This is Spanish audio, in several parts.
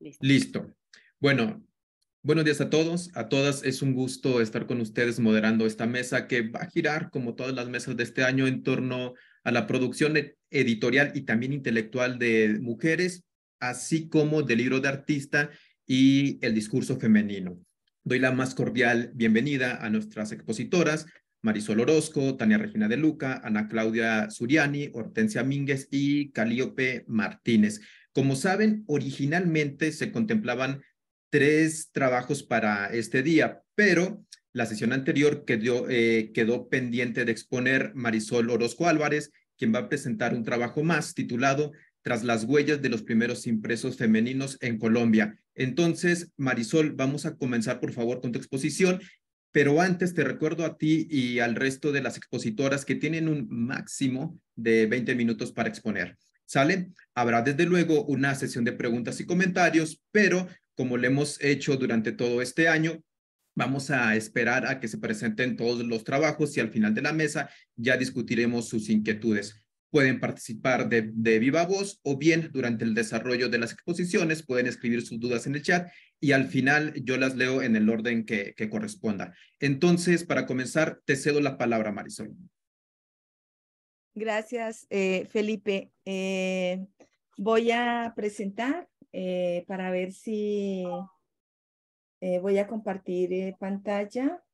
Listo. Listo. Bueno, buenos días a todos, a todas. Es un gusto estar con ustedes moderando esta mesa que va a girar, como todas las mesas de este año, en torno a la producción editorial y también intelectual de mujeres, así como del libro de artista y el discurso femenino. Doy la más cordial bienvenida a nuestras expositoras, Marisol Orozco, Tania Regina de Luca, Ana Claudia Suriani, Hortensia Mínguez y Calíope Martínez. Como saben, originalmente se contemplaban 3 trabajos para este día, pero la sesión anterior quedó pendiente de exponer Marisol Orozco Álvarez, quien va a presentar un trabajo más titulado Tras las huellas de los primeros impresos femeninos en Colombia. Entonces, Marisol, vamos a comenzar por favor con tu exposición, pero antes te recuerdo a ti y al resto de las expositoras que tienen un máximo de 20 minutos para exponer. ¿Sale? Habrá desde luego una sesión de preguntas y comentarios, pero como lo hemos hecho durante todo este año, vamos a esperar a que se presenten todos los trabajos y al final de la mesa ya discutiremos sus inquietudes. Pueden participar de viva voz o bien durante el desarrollo de las exposiciones pueden escribir sus dudas en el chat y al final yo las leo en el orden que corresponda. Entonces, para comenzar, te cedo la palabra, Marisol. Gracias, Felipe. Voy a presentar para ver si voy a compartir pantalla.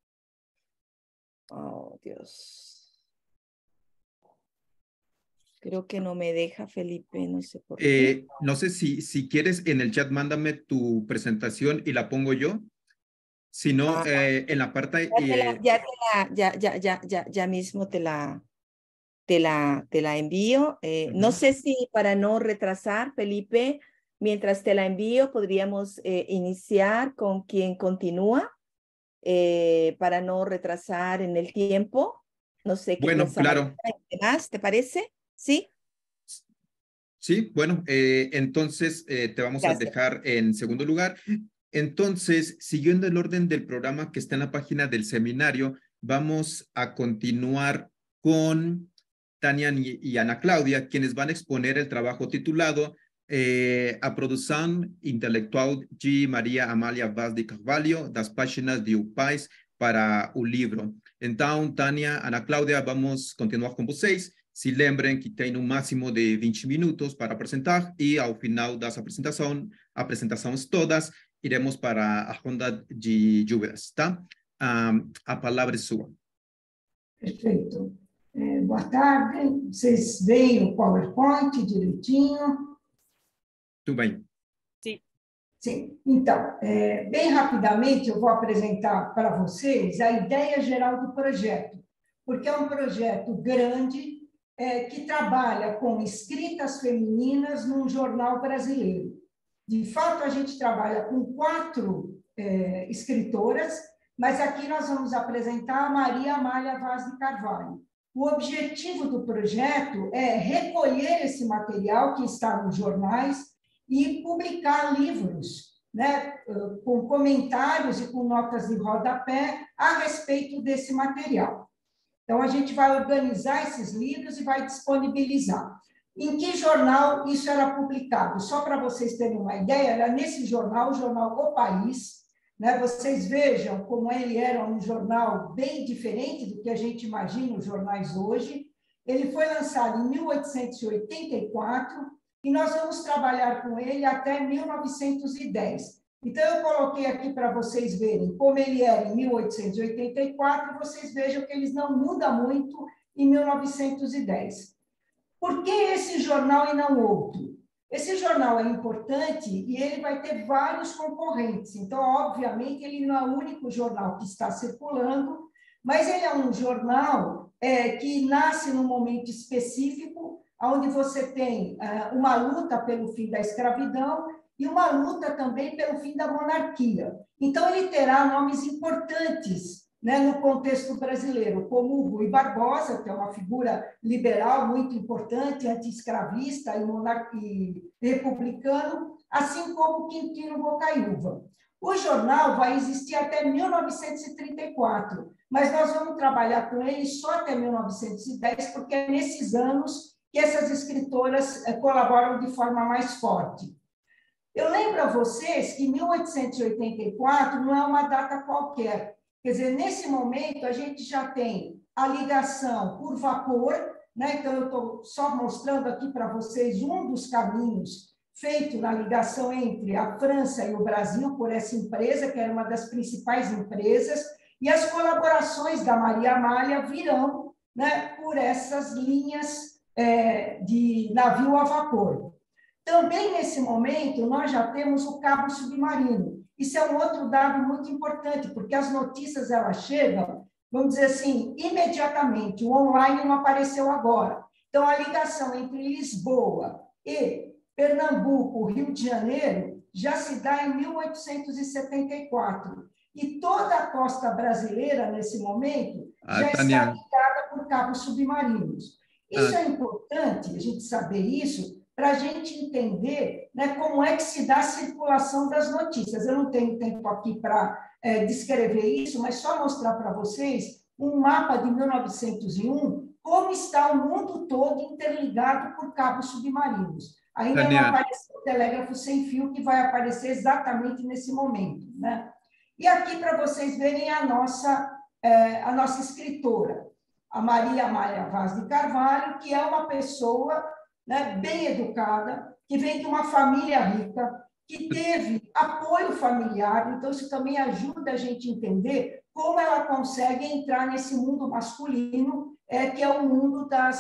Oh, Dios. Creo que no me deja, Felipe, no sé por qué. No sé si quieres en el chat, mándame tu presentación y la pongo yo. Si no, en la parte... Ya mismo te la envío. No sé si para no retrasar, Felipe, mientras te la envío, podríamos iniciar con quien continúa para no retrasar en el tiempo. No sé qué bueno, piensa claro. más, ¿te parece? ¿Sí? Sí, bueno, entonces te vamos Gracias. a dejar en segundo lugar. Entonces, siguiendo el orden del programa que está en la página del seminario, vamos a continuar con Tania y Ana Claudia, quienes van a exponer el trabajo titulado A Produção Intelectual de Maria Amália Vaz de Carvalho, das páginas de O País para o Livro. Então, Tânia, Ana Cláudia, vamos continuar com vocês. Se lembrem que tem um máximo de 20 minutos para apresentar e ao final das apresentações todas, iremos para a ronda de dúvidas, tá? A palavra é sua. Perfeito. Boa tarde. Vocês veem o PowerPoint direitinho? Tudo bem. Sim. Sim. Então, bem rapidamente, eu vou apresentar para vocês a ideia geral do projeto, porque é um projeto grande que trabalha com escritas femininas num jornal brasileiro. De fato, a gente trabalha com 4 escritoras, mas aqui nós vamos apresentar a Maria Amália Vaz de Carvalho. O objetivo do projeto é recolher esse material que está nos jornais e publicar livros, né, com comentários e com notas de rodapé a respeito desse material. Então, a gente vai organizar esses livros e vai disponibilizar. Em que jornal isso era publicado? Só para vocês terem uma ideia, era nesse jornal, o jornal O País, né? Vocês vejam como ele era um jornal bem diferente do que a gente imagina os jornais hoje. Ele foi lançado em 1884 e nós vamos trabalhar com ele até 1910. Então, eu coloquei aqui para vocês verem como ele era em 1884, e vocês vejam que eles não mudam muito em 1910. Por que esse jornal e não outro? Esse jornal é importante e ele vai ter vários concorrentes. Então, obviamente, ele não é o único jornal que está circulando, mas ele é um jornal que nasce num momento específico, onde você tem uma luta pelo fim da escravidão e uma luta também pelo fim da monarquia. Então, ele terá nomes importantes, né, no contexto brasileiro, como o Rui Barbosa, que é uma figura liberal muito importante, anti-escravista e republicano, assim como Quintino Bocaiúva. O jornal vai existir até 1934, mas nós vamos trabalhar com ele só até 1910, porque é nesses anos que essas escritoras colaboram de forma mais forte. Eu lembro a vocês que 1884 não é uma data qualquer. Quer dizer, nesse momento, a gente já tem a ligação por vapor, né? Então, eu estou só mostrando aqui para vocês um dos caminhos feito na ligação entre a França e o Brasil por essa empresa, que era uma das principais empresas, e as colaborações da Maria Amália virão, né, por essas linhas de navio a vapor. Também, nesse momento, nós já temos o cabo submarino. Isso é um outro dado muito importante, porque as notícias elas chegam, vamos dizer assim, imediatamente. O online não apareceu agora. Então, a ligação entre Lisboa e Pernambuco, Rio de Janeiro, já se dá em 1874. E toda a costa brasileira, nesse momento, já está ligada por cabos submarinos. Isso é importante, a gente saber isso, para a gente entender, né, como é que se dá a circulação das notícias. Eu não tenho tempo aqui para descrever isso, mas só mostrar para vocês um mapa de 1901, como está o mundo todo interligado por cabos submarinos. Ainda não apareceu o telégrafo sem fio, que vai aparecer exatamente nesse momento, né? E aqui, para vocês verem a nossa escritora, a Maria Amália Vaz de Carvalho, que é uma pessoa, né, bem educada, que vem de uma família rica, que teve apoio familiar, então isso também ajuda a gente a entender como ela consegue entrar nesse mundo masculino, que é o mundo da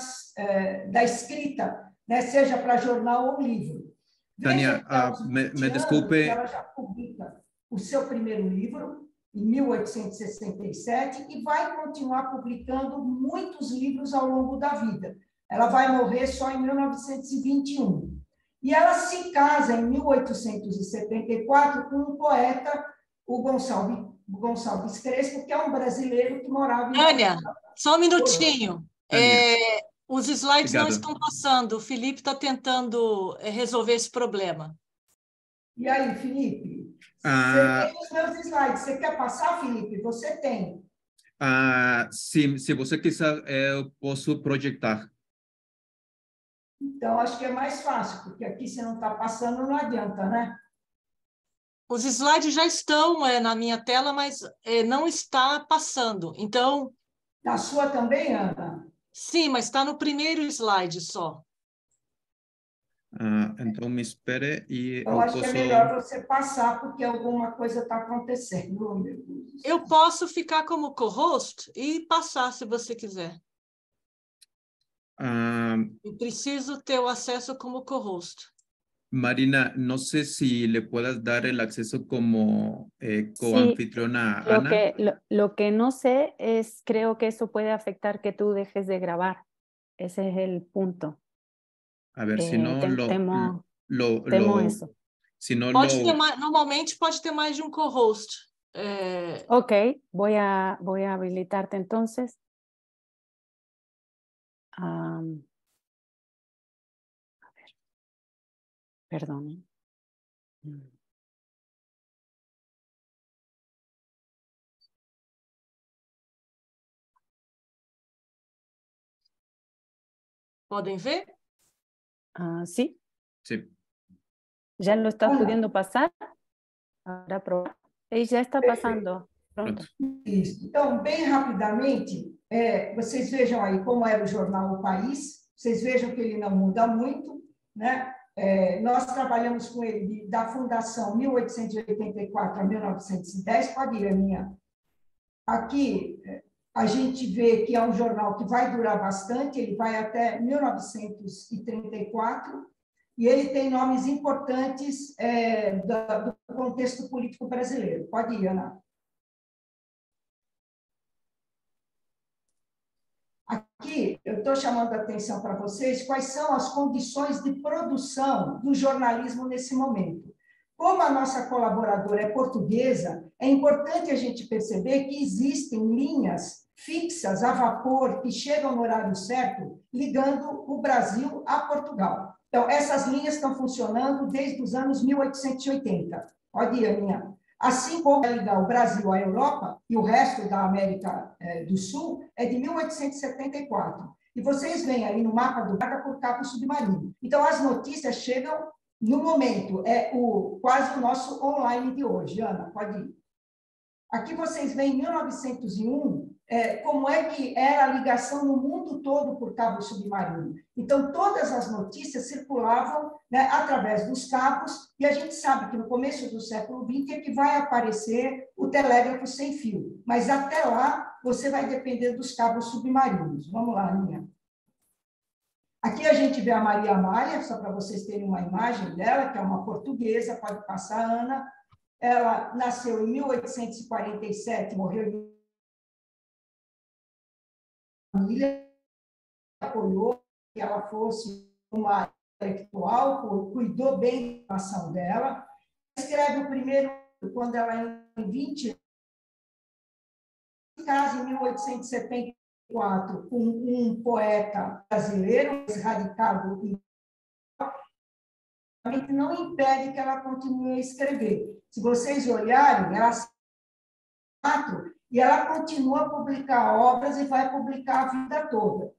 escrita, né, seja para jornal ou livro. Tânia, me desculpe. Ela já publica o seu primeiro livro, em 1867, e vai continuar publicando muitos livros ao longo da vida. Ela vai morrer só em 1921. E ela se casa em 1874 com um poeta, o Gonçalves Crespo, que é um brasileiro que morava em... Tânia, só um minutinho. Os slides não estão passando. O Felipe está tentando resolver esse problema. E aí, Felipe? Você tem os meus slides. Você quer passar, Felipe? Você tem. Se você quiser, eu posso projetar. Então, acho que é mais fácil, porque aqui se não está passando, não adianta, né? Os slides já estão na minha tela, mas não está passando. Então... Na sua também, Ana? Sim, mas está no primeiro slide só. Então, me espere e eu acho que é melhor você passar, porque alguma coisa está acontecendo. Oh, meu Deus. Eu posso ficar como co-host e passar, se você quiser. Eu preciso ter o acesso como co-host. Marina, no sé si le puedas dar el acceso como coanfitriona a Ana. Lo que no sé es, creo que eso puede afectar que tú dejes de grabar. Ese es el punto. A ver, si no temo eso. Si no normalmente pode ter mais de un co-host. Ok, voy a habilitarte entonces. A ver, perdón. Podem ver? Sí. Sí. ¿Ya lo estás pudiendo pasar? Ahora probar. Já está passando. Pronto. Isso. Então, bem rapidamente, vocês vejam aí como era o jornal O País. Vocês vejam que ele não muda muito, né? Nós trabalhamos com ele da fundação 1884 a 1910. Pode ir, Aninha. Aqui, a gente vê que é um jornal que vai durar bastante, ele vai até 1934, e ele tem nomes importantes do contexto político brasileiro. Pode ir, Ana. Aqui, eu estou chamando a atenção para vocês quais são as condições de produção do jornalismo nesse momento. Como a nossa colaboradora é portuguesa, é importante a gente perceber que existem linhas fixas a vapor que chegam no horário certo, ligando o Brasil a Portugal. Então, essas linhas estão funcionando desde os anos 1880. Pode ir, Aninha. Assim como ligar o Brasil à Europa e o resto da América do Sul, é de 1874. E vocês veem aí no mapa do Braga por cabo submarino. Então, as notícias chegam no momento, é quase o nosso online de hoje. Ana, pode ir. Aqui vocês veem, em 1901, como é que era a ligação no mundo todo por cabo submarino. Então, todas as notícias circulavam, né, através dos cabos, e a gente sabe que no começo do século XX é que vai aparecer o telégrafo sem fio. Mas até lá, você vai depender dos cabos submarinos. Vamos lá, Aninha. Aqui a gente vê a Maria Amália, só para vocês terem uma imagem dela, que é uma portuguesa, pode passar, Ana. Ela nasceu em 1847, morreu em família, apoiou que ela fosse uma intelectual, cuidou bem da ação dela. Escreve o primeiro quando ela tem 20 anos, casa em 1874 com um poeta brasileiro, radicado, não impede que ela continue a escrever. Se vocês olharem, ela e ela continua a publicar obras e vai publicar a vida toda.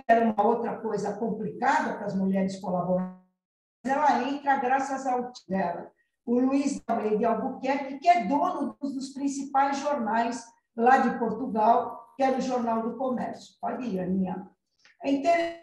Era uma outra coisa complicada para as mulheres colaborarem, mas ela entra graças ao tio dela, o Luiz de Albuquerque, que é dono dos principais jornais lá de Portugal, que era o Jornal do Comércio. Pode ir, Aninha. É interessante,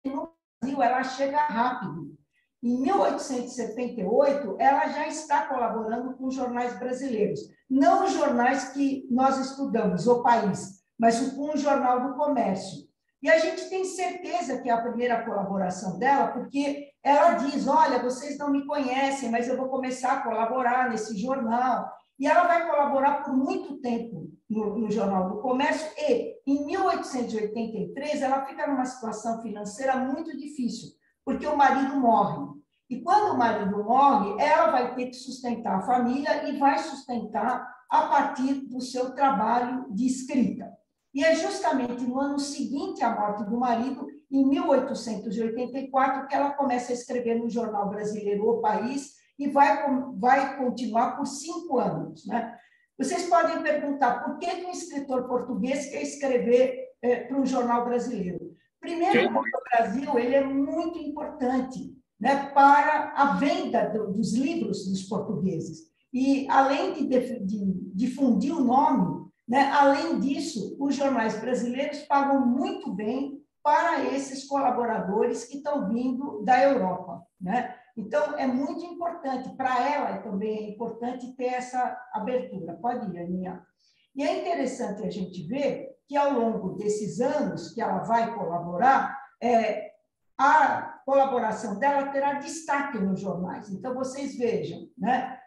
no Brasil ela chega rápido. Em 1878, ela já está colaborando com jornais brasileiros. Não os jornais que nós estudamos, O País, mas com o Jornal do Comércio. E a gente tem certeza que é a primeira colaboração dela, porque ela diz, olha, vocês não me conhecem, mas eu vou começar a colaborar nesse jornal. E ela vai colaborar por muito tempo no Jornal do Comércio. E, em 1883, ela fica numa situação financeira muito difícil, porque o marido morre. E quando o marido morre, ela vai ter que sustentar a família e vai sustentar a partir do seu trabalho de escrita. E é justamente no ano seguinte à morte do marido, em 1884, que ela começa a escrever no jornal brasileiro O País e vai continuar por 5 anos, né? Vocês podem perguntar por que um escritor português quer escrever para um jornal brasileiro. Primeiro, porque o Brasil ele é muito importante, né, para a venda dos livros dos portugueses. E, além de difundir o nome, né, além disso, os jornais brasileiros pagam muito bem para esses colaboradores que estão vindo da Europa, né? Então, é muito importante, para ela também é importante ter essa abertura. Pode ir, Aninha. E é interessante a gente ver que, ao longo desses anos que ela vai colaborar, a colaboração dela terá destaque nos jornais. Então, vocês vejam, né?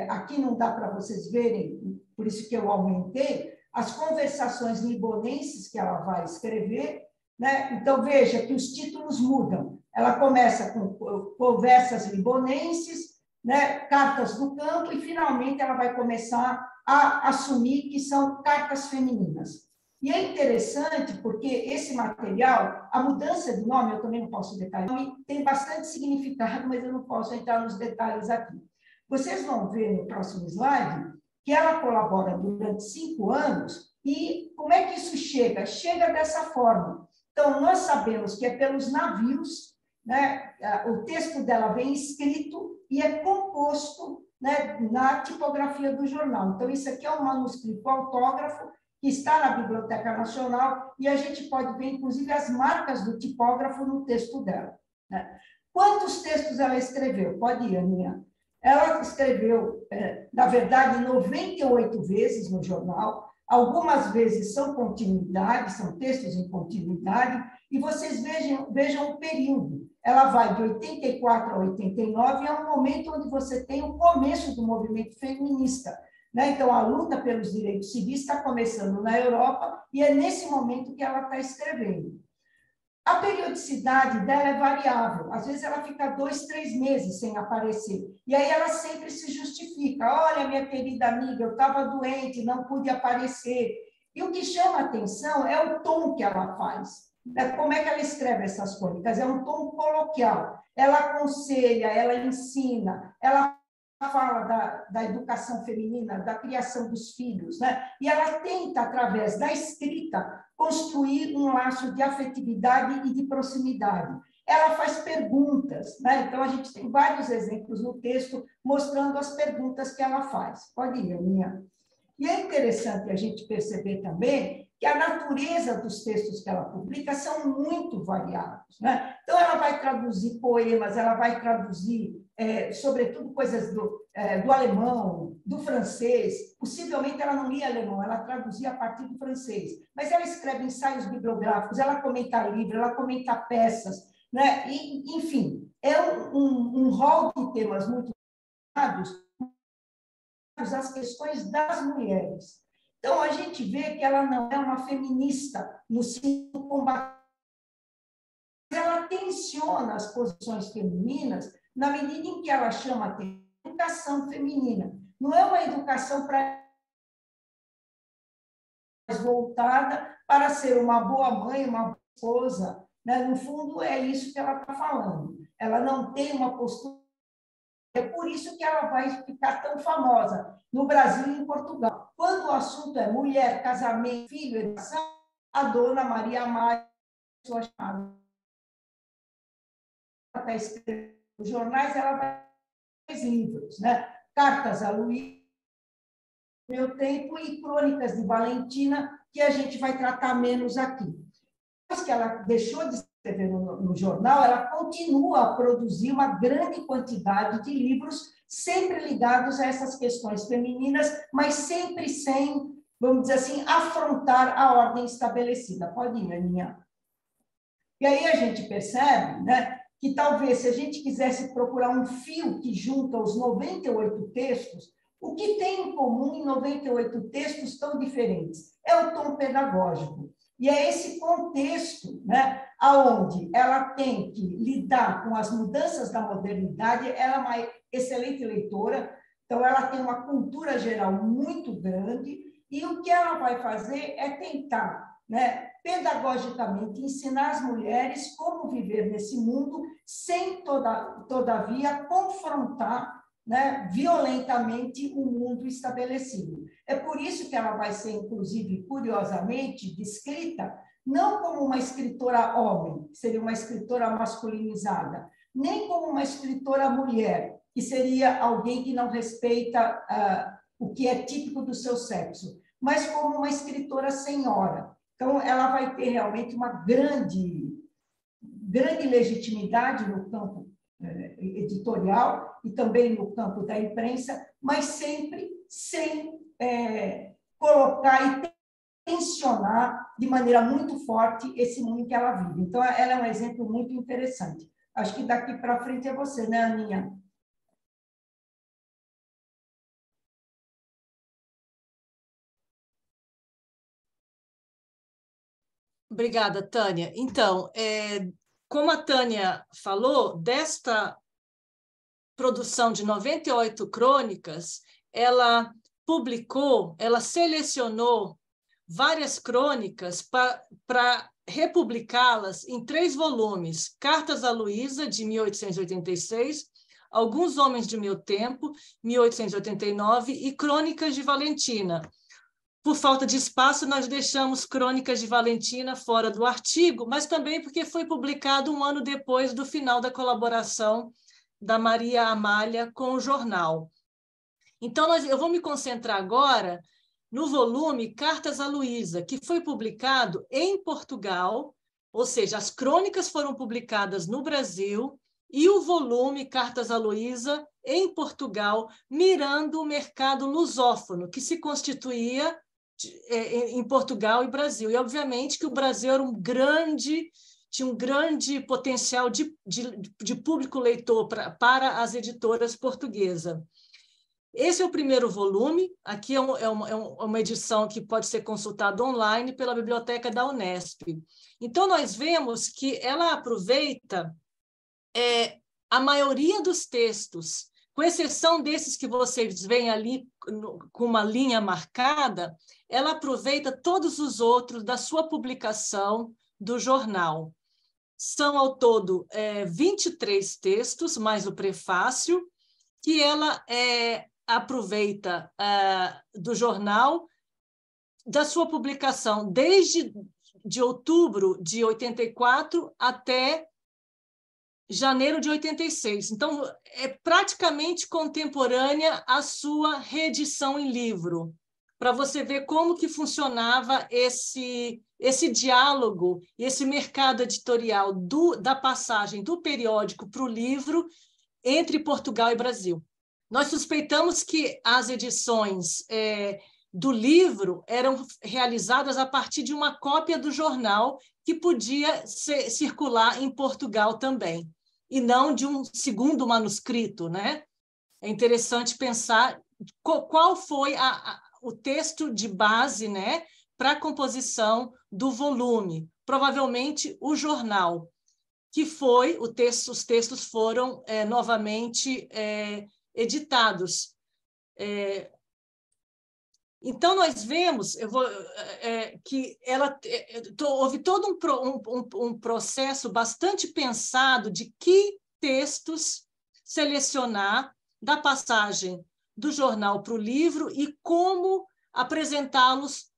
Aqui não dá para vocês verem, por isso que eu aumentei, as conversações libonenses que ela vai escrever, né? Então, veja que os títulos mudam. Ela começa com conversas libonenses, né? Cartas do campo, e, finalmente, ela vai começar a assumir que são cartas femininas. E é interessante porque esse material, a mudança de nome, eu também não posso detalhar, tem bastante significado, mas eu não posso entrar nos detalhes aqui. Vocês vão ver no próximo slide que ela colabora durante 5 anos, e como é que isso chega? Chega dessa forma. Então, nós sabemos que é pelos navios, né? O texto dela vem escrito e é composto, né, na tipografia do jornal. Então, isso aqui é um manuscrito autógrafo que está na Biblioteca Nacional, e a gente pode ver, inclusive, as marcas do tipógrafo no texto dela, né? Quantos textos ela escreveu? Pode ir, Aninha. Ela escreveu, na verdade, 98 vezes no jornal. Algumas vezes são continuidades, são textos em continuidade, e vocês vejam o período. Ela vai de 84 a 89, e é um momento onde você tem o começo do movimento feminista, né? Então, a luta pelos direitos civis está começando na Europa, e é nesse momento que ela está escrevendo. A periodicidade dela é variável. Às vezes, ela fica 2, 3 meses sem aparecer. E aí, ela sempre se justifica. Olha, minha querida amiga, eu estava doente, não pude aparecer. E o que chama a atenção é o tom que ela faz. Como é que ela escreve essas crônicas? É um tom coloquial. Ela aconselha, ela ensina, ela fala da educação feminina, da criação dos filhos, né? E ela tenta, através da escrita, construir um laço de afetividade e de proximidade. ela faz perguntas, né? Então, a gente tem vários exemplos no texto mostrando as perguntas que ela faz. Pode ir, Aninha. E é interessante a gente perceber também que a natureza dos textos que ela publica são muito variados, né? Então, ela vai traduzir poemas, ela vai traduzir, sobretudo, coisas do alemão, do francês. Possivelmente, ela não lia alemão, ela traduzia a partir do francês. Mas ela escreve ensaios bibliográficos, ela comenta livros, ela comenta peças, né? E, enfim, é um rol de temas muito variados às questões das mulheres. Então, a gente vê que ela não é uma feminista no sentido combate. Ela tensiona as posições femininas na medida em que ela chama a educação feminina. Não é uma educação voltada para ser uma boa mãe, uma boa esposa, né? No fundo, é isso que ela está falando. Ela não tem uma postura. É por isso que ela vai ficar tão famosa no Brasil e em Portugal. Quando o assunto é mulher, casamento, filho, educação, a dona Maria Amália, sua chamada, ela está escrevendo nos jornais, ela vai escrever livros, né? Cartas a Luís, Meu Tempo e Crônicas de Valentina, que a gente vai tratar menos aqui. Depois que ela deixou de escrever no jornal, ela continua a produzir uma grande quantidade de livros, sempre ligados a essas questões femininas, mas sempre sem, vamos dizer assim, afrontar a ordem estabelecida. Pode ir, Aninha. E aí a gente percebe, né, que talvez, se a gente quisesse procurar um fio que junta os 98 textos, o que tem em comum em 98 textos tão diferentes? É o tom pedagógico. E é esse contexto, né, onde ela tem que lidar com as mudanças da modernidade. Ela é uma excelente leitora, então ela tem uma cultura geral muito grande, e o que ela vai fazer é tentar, né, pedagogicamente, ensinar as mulheres como viver nesse mundo sem, todavia, confrontar, né, violentamente o mundo estabelecido. É por isso que ela vai ser, inclusive, curiosamente, descrita não como uma escritora homem, que seria uma escritora masculinizada, nem como uma escritora mulher, que seria alguém que não respeita o que é típico do seu sexo, mas como uma escritora senhora. Então, ela vai ter realmente uma grande legitimidade no campo editorial e também no campo da imprensa, mas sempre sem colocar e tensionar de maneira muito forte esse mundo em que ela vive. Então, ela é um exemplo muito interessante. Acho que daqui para frente é você, né, Aninha? Obrigada, Tânia. Então, como a Tânia falou, desta produção de 98 crônicas, ela publicou, ela selecionou várias crônicas para republicá-las em 3 volumes: Cartas a Luísa, de 1886, Alguns Homens de Meu Tempo, 1889, e Crônicas de Valentina. Por falta de espaço, nós deixamos Crônicas de Valentina fora do artigo, mas também porque foi publicado um ano depois do final da colaboração da Maria Amália com o jornal. Então, eu vou me concentrar agora no volume Cartas a Luísa, que foi publicado em Portugal, ou seja, as crônicas foram publicadas no Brasil, e o volume Cartas a Luísa em Portugal, mirando o mercado lusófono, que se constituía em Portugal e Brasil. E, obviamente, que o Brasil era tinha um grande potencial de público leitor para as editoras portuguesas. Esse é o primeiro volume. Aqui é uma edição que pode ser consultada online pela biblioteca da Unesp. Então, nós vemos que ela aproveita a maioria dos textos, com exceção desses que vocês veem ali com uma linha marcada, ela aproveita todos os outros da sua publicação do jornal. São, ao todo, 23 textos, mais o prefácio, que ela aproveita do jornal, da sua publicação desde de outubro de 84 até janeiro de 86. Então, é praticamente contemporânea à sua reedição em livro, para você ver como que funcionava esse diálogo, esse mercado editorial da passagem do periódico para o livro entre Portugal e Brasil. Nós suspeitamos que as edições do livro eram realizadas a partir de uma cópia do jornal que podia circular em Portugal também, e não de um segundo manuscrito, né? É interessante pensar qual foi o texto de base, né, para a composição do volume. Provavelmente o jornal, que foi os textos foram novamente editados. Então, nós vemos que houve todo um processo bastante pensado de que textos selecionar da passagem do jornal para o livro e como apresentá-los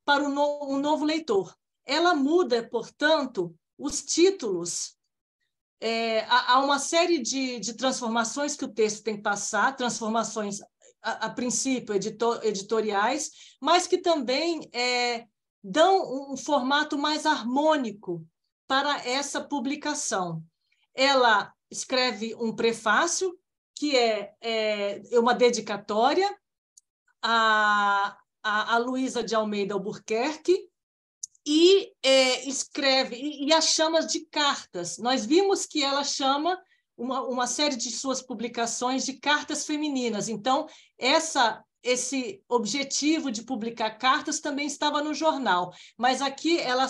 para um novo leitor. Ela muda, portanto, os títulos. Há uma série de transformações que o texto tem que passar, transformações a princípio editoriais, mas que também dão um formato mais harmônico para essa publicação. Ela escreve um prefácio, que é uma dedicatória a Luísa de Almeida Albuquerque, e escreve, e as chama de cartas. Nós vimos que ela chama uma série de suas publicações de cartas femininas. Então, esse objetivo de publicar cartas também estava no jornal, mas aqui ela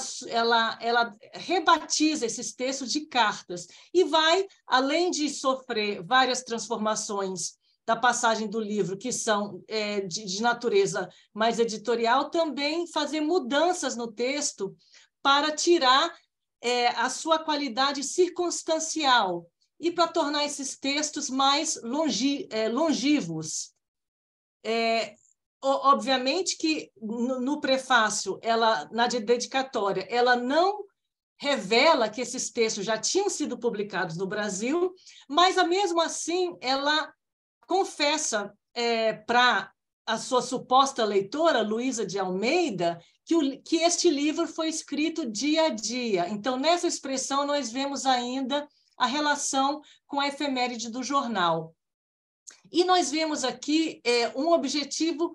rebatiza esses textos de cartas e vai, além de sofrer várias transformações da passagem do livro, que são de natureza mais editorial, também fazer mudanças no texto para tirar a sua qualidade circunstancial e para tornar esses textos mais longivos. Obviamente que no prefácio, na dedicatória, ela não revela que esses textos já tinham sido publicados no Brasil, mas, mesmo assim, ela confessa para a sua suposta leitora, Luísa de Almeida, que este livro foi escrito dia a dia. Então, nessa expressão, nós vemos ainda a relação com a efeméride do jornal. E nós vemos aqui um objetivo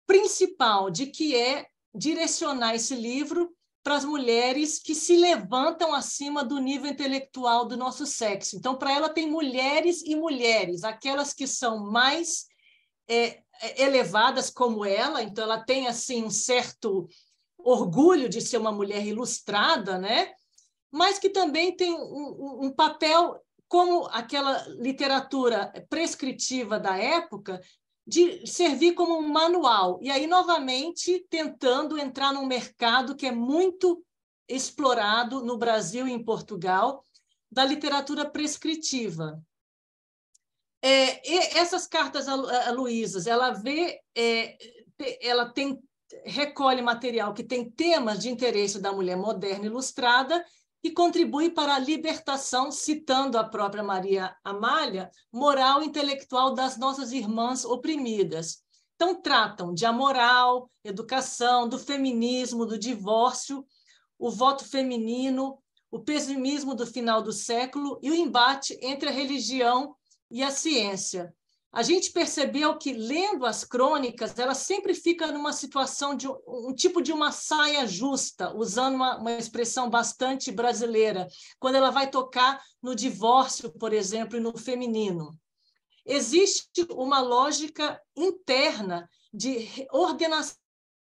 principal, de que é direcionar esse livro para as mulheres que se levantam acima do nível intelectual do nosso sexo. Então, para ela, tem mulheres e mulheres, aquelas que são mais elevadas como ela, então ela tem assim um certo orgulho de ser uma mulher ilustrada, né? Mas que também tem um papel, como aquela literatura prescritiva da época, de servir como um manual. E aí, novamente, tentando entrar num mercado que é muito explorado no Brasil e em Portugal, da literatura prescritiva. Essas cartas a Luísa, ela recolhe material que tem temas de interesse da mulher moderna ilustrada e contribui para a libertação, citando a própria Maria Amália, moral e intelectual das nossas irmãs oprimidas. Então, tratam de amoral, educação, do feminismo, do divórcio, o voto feminino, o pessimismo do final do século e o embate entre a religião e a ciência. A gente percebeu que, lendo as crônicas, ela sempre fica numa situação de um tipo de uma saia justa, usando uma expressão bastante brasileira, quando ela vai tocar no divórcio, por exemplo, e no feminino. Existe uma lógica interna de ordenação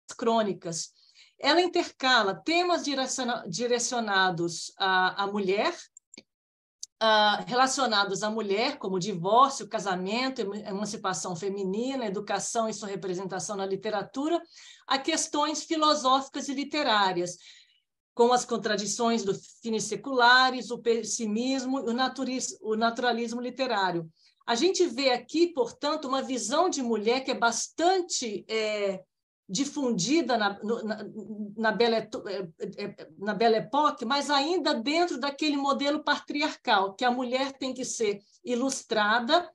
das crônicas. Ela intercala temas direcionados à mulher, relacionados à mulher, como divórcio, casamento, emancipação feminina, educação e sua representação na literatura, a questões filosóficas e literárias, com as contradições do finis seculares, o pessimismo e o naturalismo literário. A gente vê aqui, portanto, uma visão de mulher que é bastante difundida na Belle Époque, mas ainda dentro daquele modelo patriarcal, que a mulher tem que ser ilustrada,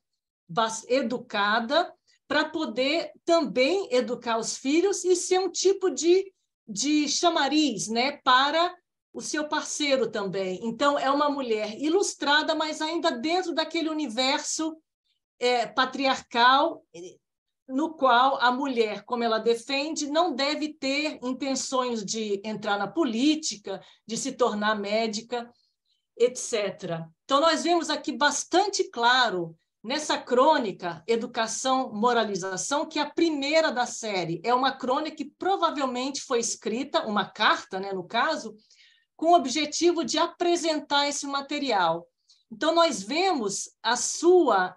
educada, para poder também educar os filhos e ser um tipo de chamariz, né, para o seu parceiro também. Então, é uma mulher ilustrada, mas ainda dentro daquele universo patriarcal, no qual a mulher, como ela defende, não deve ter intenções de entrar na política, de se tornar médica, etc. Então, nós vemos aqui bastante claro, nessa crônica, Educação, Moralização, que é a primeira da série. É uma crônica que provavelmente foi escrita, uma carta, né, no caso, com o objetivo de apresentar esse material. Então, nós vemos a sua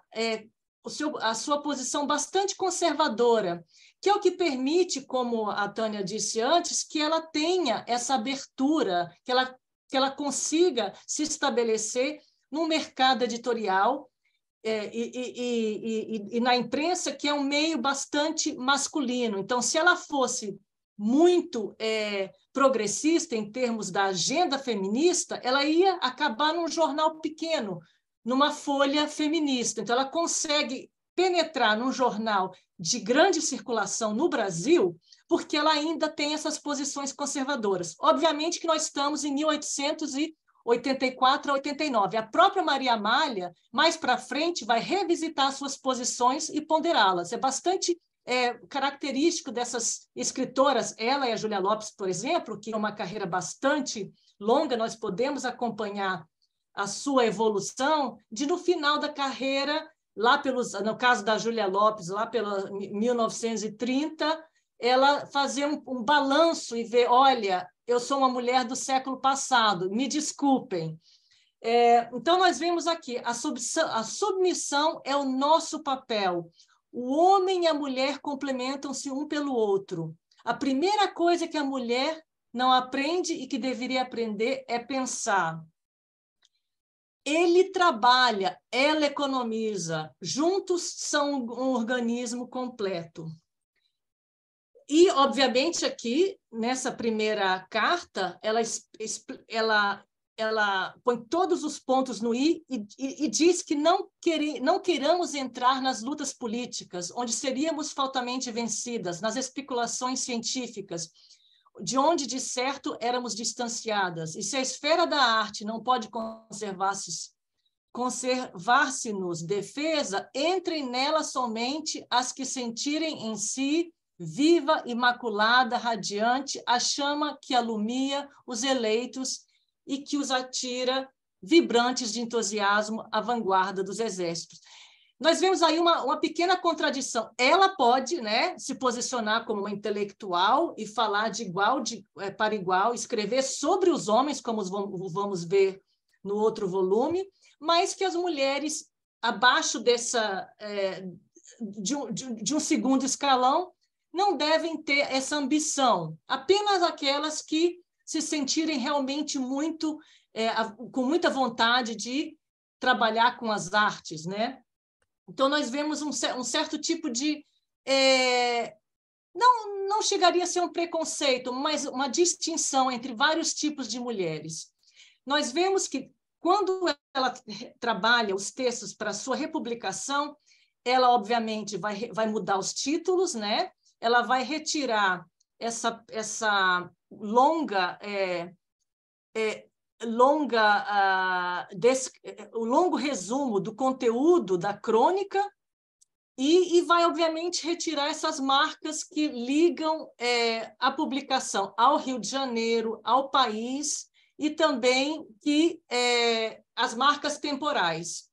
posição bastante conservadora, que é o que permite, como a Tânia disse antes, que ela tenha essa abertura, que ela consiga se estabelecer num mercado editorial e na imprensa, que é um meio bastante masculino. Então, se ela fosse muito progressista em termos da agenda feminista, ela ia acabar num jornal pequeno, numa folha feminista. Então, ela consegue penetrar num jornal de grande circulação no Brasil, porque ela ainda tem essas posições conservadoras. Obviamente que nós estamos em 1884 a 89. A própria Maria Amália, mais para frente, vai revisitar suas posições e ponderá-las. É bastante característico dessas escritoras, ela e a Júlia Lopes, por exemplo, que é uma carreira bastante longa, nós podemos acompanhar a sua evolução, de no final da carreira, no caso da Júlia Lopes, lá pela 1930, ela fazer um balanço e ver, olha, eu sou uma mulher do século passado, me desculpem. Então, nós vemos aqui, a submissão é o nosso papel. O homem e a mulher complementam-se um pelo outro. A primeira coisa que a mulher não aprende e que deveria aprender é pensar. Ele trabalha, ela economiza, juntos são um organismo completo. E, obviamente, aqui, nessa primeira carta, ela põe todos os pontos no i e diz que não queiramos entrar nas lutas políticas, onde seríamos faltamente vencidas, nas especulações científicas, de onde, de certo, éramos distanciadas. E se a esfera da arte não pode conservar-se-nos defesa, entrem nela somente as que sentirem em si, viva, imaculada, radiante, a chama que alumia os eleitos e que os atira, vibrantes de entusiasmo, à vanguarda dos exércitos. Nós vemos aí uma pequena contradição. Ela pode, né, se posicionar como uma intelectual e falar de igual para igual, escrever sobre os homens, como vamos ver no outro volume, mas que as mulheres, abaixo de um segundo escalão, não devem ter essa ambição. Apenas aquelas que se sentirem realmente com muita vontade de trabalhar com as artes, né? Então, nós vemos um certo tipo de... não chegaria a ser um preconceito, mas uma distinção entre vários tipos de mulheres. Nós vemos que, quando ela trabalha os textos para sua republicação, ela, obviamente, vai mudar os títulos, né? Ela vai retirar o longo resumo do conteúdo da crônica e vai, obviamente, retirar essas marcas que ligam a publicação ao Rio de Janeiro, ao país, e também as marcas temporais.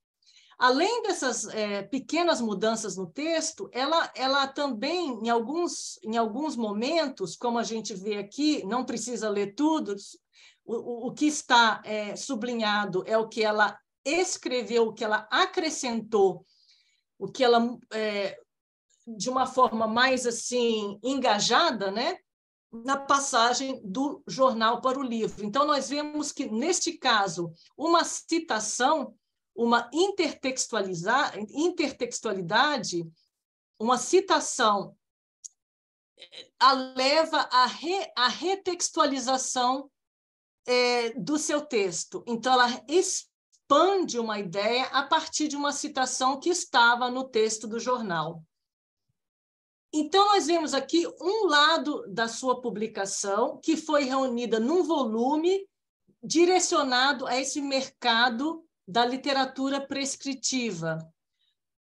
Além dessas pequenas mudanças no texto, ela também, em alguns momentos, como a gente vê aqui, não precisa ler tudo, o que está sublinhado é o que ela escreveu, o que ela acrescentou, o que ela, de uma forma mais assim engajada, né, na passagem do jornal para o livro. Então, nós vemos que, neste caso, uma citação, uma intertextualidade, uma citação a leva à retextualização do seu texto. Então, ela expande uma ideia a partir de uma citação que estava no texto do jornal. Então, nós vemos aqui um lado da sua publicação, que foi reunida num volume direcionado a esse mercado da literatura prescritiva.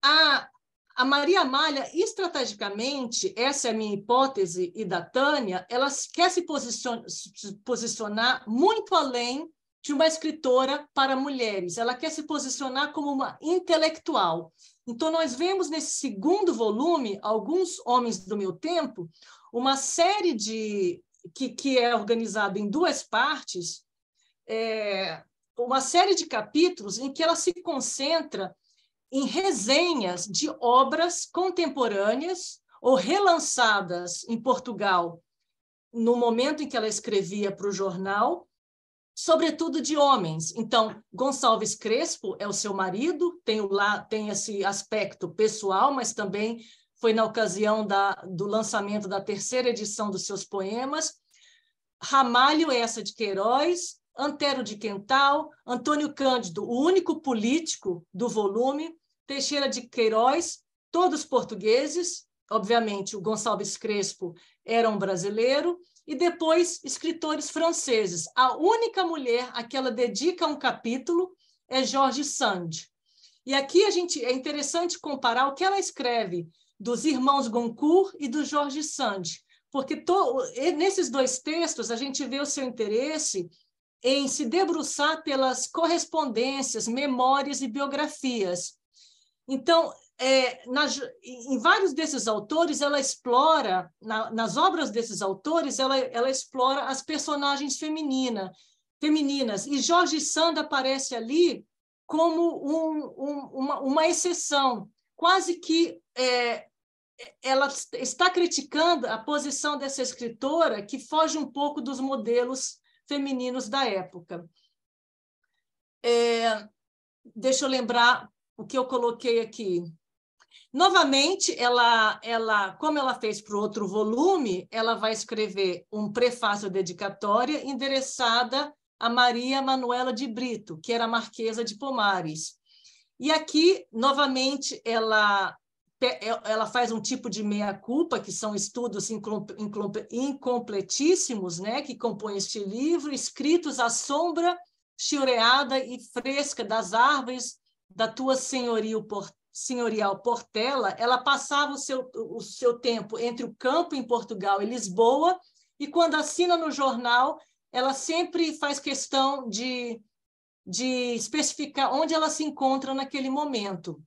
A Maria Amália, estrategicamente, essa é a minha hipótese e da Tânia, ela quer se posicionar muito além de uma escritora para mulheres. Ela quer se posicionar como uma intelectual. Então, nós vemos nesse segundo volume, Alguns Homens do Meu Tempo, uma série que é organizada em 2 partes, uma série de capítulos em que ela se concentra em resenhas de obras contemporâneas ou relançadas em Portugal no momento em que ela escrevia para o jornal, sobretudo de homens. Então, Gonçalves Crespo é o seu marido, tem esse aspecto pessoal, mas também foi na ocasião do lançamento da 3ª edição dos seus poemas. Ramalho Essa de Queiroz, Antero de Quental, Antônio Cândido, o único político do volume, Teixeira de Queiroz, todos portugueses, obviamente o Gonçalves Crespo era um brasileiro, e depois escritores franceses. A única mulher a que ela dedica um capítulo é George Sand. E aqui é interessante comparar o que ela escreve dos irmãos Goncourt e do George Sand, porque nesses 2 textos a gente vê o seu interesse em se debruçar pelas correspondências, memórias e biografias. Então, em vários desses autores, ela explora, nas obras desses autores, ela explora as personagens femininas, e George Sand aparece ali como uma exceção, quase que ela está criticando a posição dessa escritora que foge um pouco dos modelos femininos da época. Deixa eu lembrar o que eu coloquei aqui. Novamente, como ela fez para o outro volume, ela vai escrever um prefácio dedicatória endereçada a Maria Manuela de Brito, que era a Marquesa de Pomares. E aqui, novamente, ela faz um tipo de meia-culpa, que são estudos incompletíssimos, né, que compõem este livro, escritos à sombra chilreada e fresca das árvores da tua senhorial Portela. Ela passava o seu tempo entre o campo em Portugal e Lisboa, e quando assina no jornal, ela sempre faz questão de especificar onde ela se encontra naquele momento.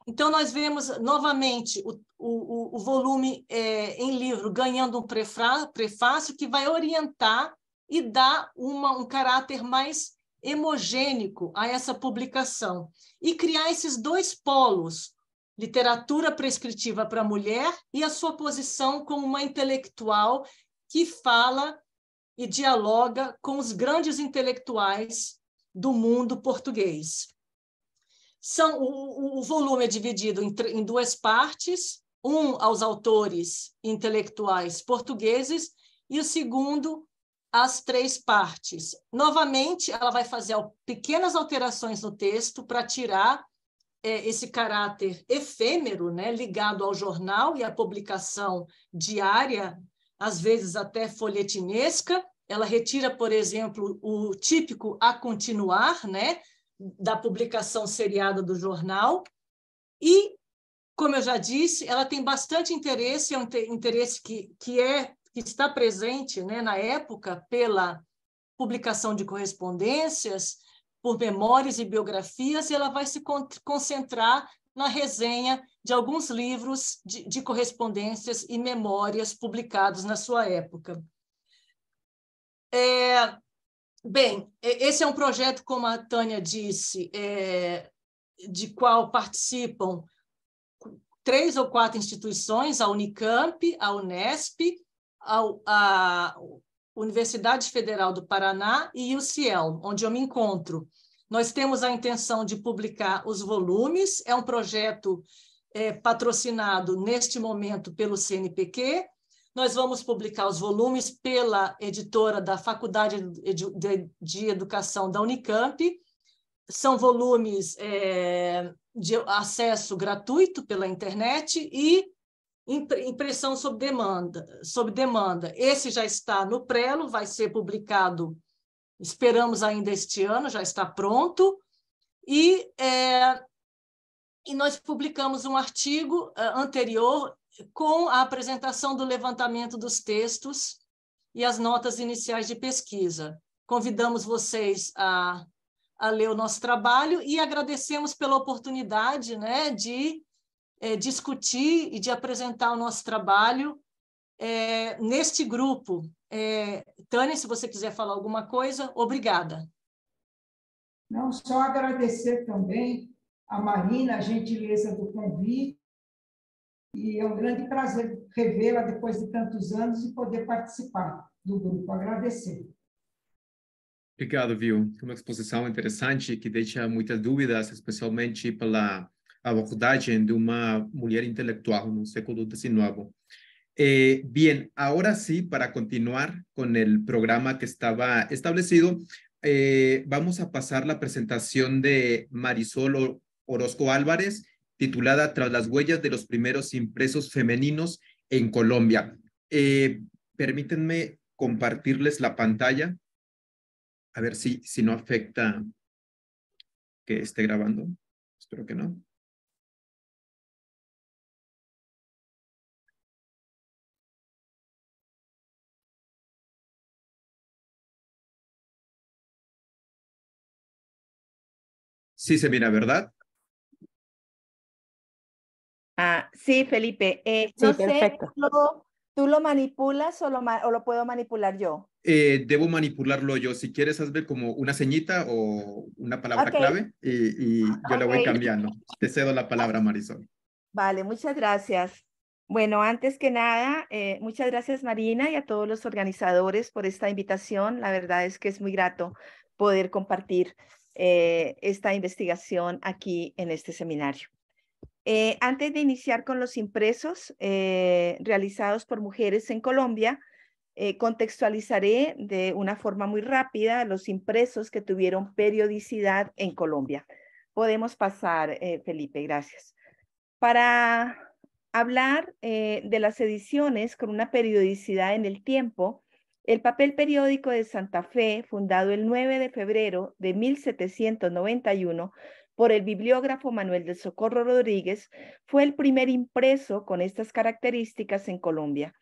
Então, nós vemos novamente o volume em livro ganhando um prefácio que vai orientar e dar um caráter mais hemogênico a essa publicação, e criar esses 2 polos, literatura prescritiva para a mulher e a sua posição como uma intelectual que fala e dialoga com os grandes intelectuais do mundo português. O volume é dividido em 2 partes, um aos autores intelectuais portugueses e o segundo as 3 partes. Novamente, ela vai fazer pequenas alterações no texto para tirar esse caráter efêmero, né, ligado ao jornal e à publicação diária, às vezes até folhetinesca. Ela retira, por exemplo, o típico a continuar, né, da publicação seriada do jornal. E, como eu já disse, ela tem bastante interesse, é um interesse que está presente, né, na época, pela publicação de correspondências, por memórias e biografias, e ela vai se concentrar na resenha de alguns livros de correspondências e memórias publicados na sua época. Bem, esse é um projeto, como a Tânia disse, de qual participam 3 ou 4 instituições, a Unicamp, a Unesp, a Universidade Federal do Paraná e o Ciel, onde eu me encontro. Nós temos a intenção de publicar os volumes, é um projeto patrocinado neste momento pelo CNPq. Nós vamos publicar os volumes pela editora da Faculdade de Educação da Unicamp. São volumes de acesso gratuito pela internet e impressão sob demanda. Esse já está no prelo, vai ser publicado, esperamos ainda este ano, já está pronto. E nós publicamos um artigo anterior com a apresentação do levantamento dos textos e as notas iniciais de pesquisa. Convidamos vocês a ler o nosso trabalho e agradecemos pela oportunidade, né, de discutir e de apresentar o nosso trabalho neste grupo. Tânia, se você quiser falar alguma coisa, obrigada. Não, só agradecer também a Marina, a gentileza do convite, e é um grande prazer revê-la depois de tantos anos e poder participar do grupo. Agradecer. Obrigado, viu? Uma exposição interessante que deixa muitas dúvidas, especialmente pela abordagem de uma mulher intelectual no século XIX. Bien, ahora sí, para continuar con el programa que estaba establecido, vamos a pasar la presentación de Marisol Orozco Álvarez, titulada Tras las huellas de los primeros impresos femeninos en Colombia. Permítanme compartirles la pantalla, a ver si no afecta que esté grabando. Espero que no. Sí se mira, ¿verdad? Sí, Felipe. Sí, No perfecto. sé, ¿tú lo manipulas o lo puedo manipular yo? Debo manipularlo yo. Si quieres, hazme como una ceñita o una palabra clave y yo le voy cambiando. Te cedo la palabra, Marisol. Vale, muchas gracias. Bueno, antes que nada, muchas gracias, Marina, y a todos los organizadores por esta invitación. La verdad es que es muy grato poder compartir esta investigación aquí en este seminario. Antes de iniciar con los impresos realizados por mujeres en Colombia, contextualizaré de una forma muy rápida los impresos que tuvieron periodicidad en Colombia. Podemos pasar, Felipe, gracias. Para hablar de las ediciones con una periodicidad en el tiempo, el papel periódico de Santa Fe, fundado el 9 de febrero de 1791, por el bibliógrafo Manuel del Socorro Rodríguez, fue el primer impreso con estas características en Colombia.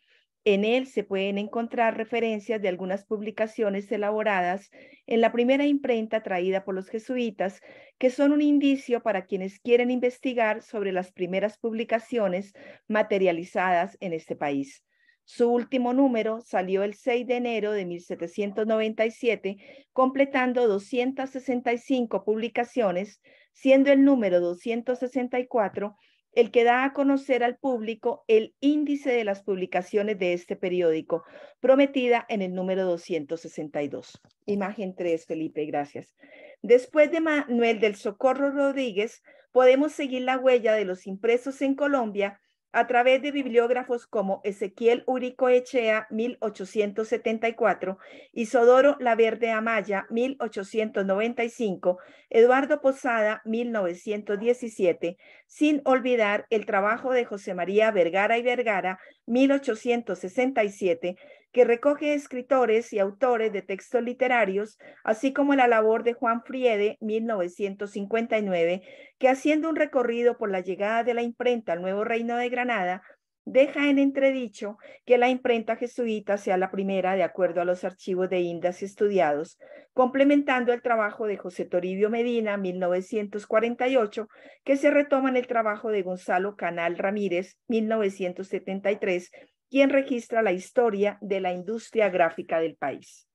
En él se pueden encontrar referencias de algunas publicaciones elaboradas en la primera imprenta traída por los jesuitas, que son un indicio para quienes quieren investigar sobre las primeras publicaciones materializadas en este país. Su último número salió el 6 de enero de 1797, completando 265 publicaciones, siendo el número 264 el que da a conocer al público el índice de las publicaciones de este periódico, prometida en el número 262. Imagen 3, Felipe, gracias. Después de Manuel del Socorro Rodríguez, podemos seguir la huella de los impresos en Colombia a través de bibliógrafos como Ezequiel Uricoechea, 1874, Isodoro Laverde Amaya, 1895, Eduardo Posada, 1917, sin olvidar el trabajo de José María Vergara y Vergara, 1867, que recoge escritores y autores de textos literarios, así como la labor de Juan Friede, 1959, que haciendo un recorrido por la llegada de la imprenta al Nuevo Reino de Granada, deja en entredicho que la imprenta jesuita sea la primera de acuerdo a los archivos de Indas estudiados, complementando el trabajo de José Toribio Medina, 1948, que se retoma en el trabajo de Gonzalo Canal Ramírez, 1973, quien registra la historia de la industria gráfica del país.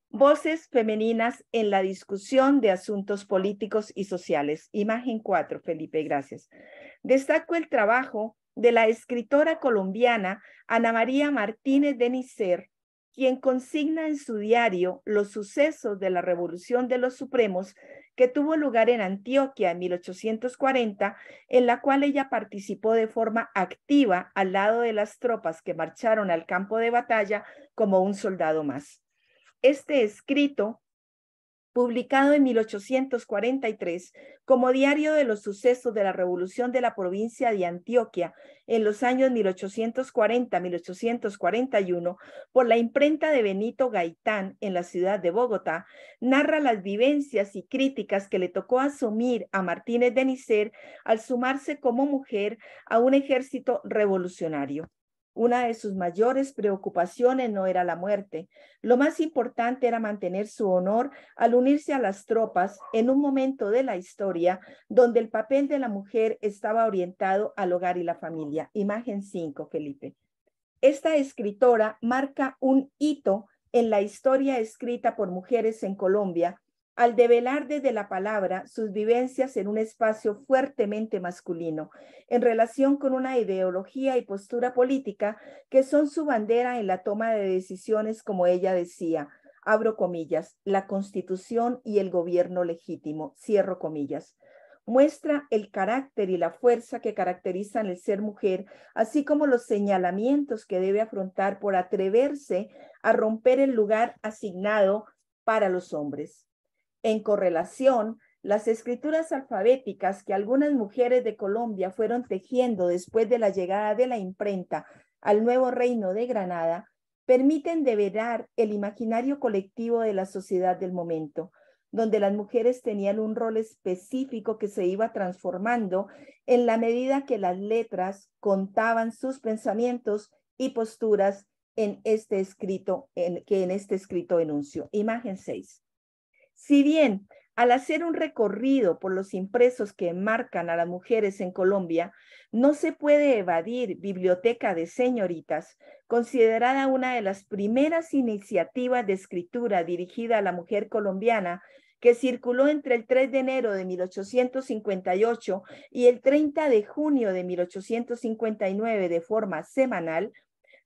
Voces femeninas en la discusión de asuntos políticos y sociales. Imagen 4, Felipe, gracias. Destaco el trabajo de la escritora colombiana Ana María Martínez de Nicer, quien consigna en su diario los sucesos de la Revolución de los Supremos que tuvo lugar en Antioquia en 1840, en la cual ella participó de forma activa al lado de las tropas que marcharon al campo de batalla como un soldado más. Este escrito, publicado en 1843 como diario de los sucesos de la revolución de la provincia de Antioquia en los años 1840-1841 por la imprenta de Benito Gaitán en la ciudad de Bogotá, narra las vivencias y críticas que le tocó asumir a Martínez de Nicer al sumarse como mujer a un ejército revolucionario. Una de sus mayores preocupaciones no era la muerte. Lo más importante era mantener su honor al unirse a las tropas en un momento de la historia donde el papel de la mujer estaba orientado al hogar y la familia. Imagen 5, Felipe. Esta escritora marca un hito en la historia escrita por mujeres en Colombia al develar desde la palabra sus vivencias en un espacio fuertemente masculino, en relación con una ideología y postura política que son su bandera en la toma de decisiones, como ella decía, abro comillas, la Constitución y el gobierno legítimo, cierro comillas. Muestra el carácter y la fuerza que caracterizan el ser mujer, así como los señalamientos que debe afrontar por atreverse a romper el lugar asignado para los hombres. En correlación, las escrituras alfabéticas que algunas mujeres de Colombia fueron tejiendo después de la llegada de la imprenta al nuevo reino de Granada permiten develar el imaginario colectivo de la sociedad del momento, donde las mujeres tenían un rol específico que se iba transformando en la medida que las letras contaban sus pensamientos y posturas en este escrito enuncio. Imagen 6. Si bien, al hacer un recorrido por los impresos que enmarcan a las mujeres en Colombia, no se puede evadir Biblioteca de Señoritas, considerada una de las primeras iniciativas de escritura dirigida a la mujer colombiana, que circuló entre el 3 de enero de 1858 y el 30 de junio de 1859 de forma semanal.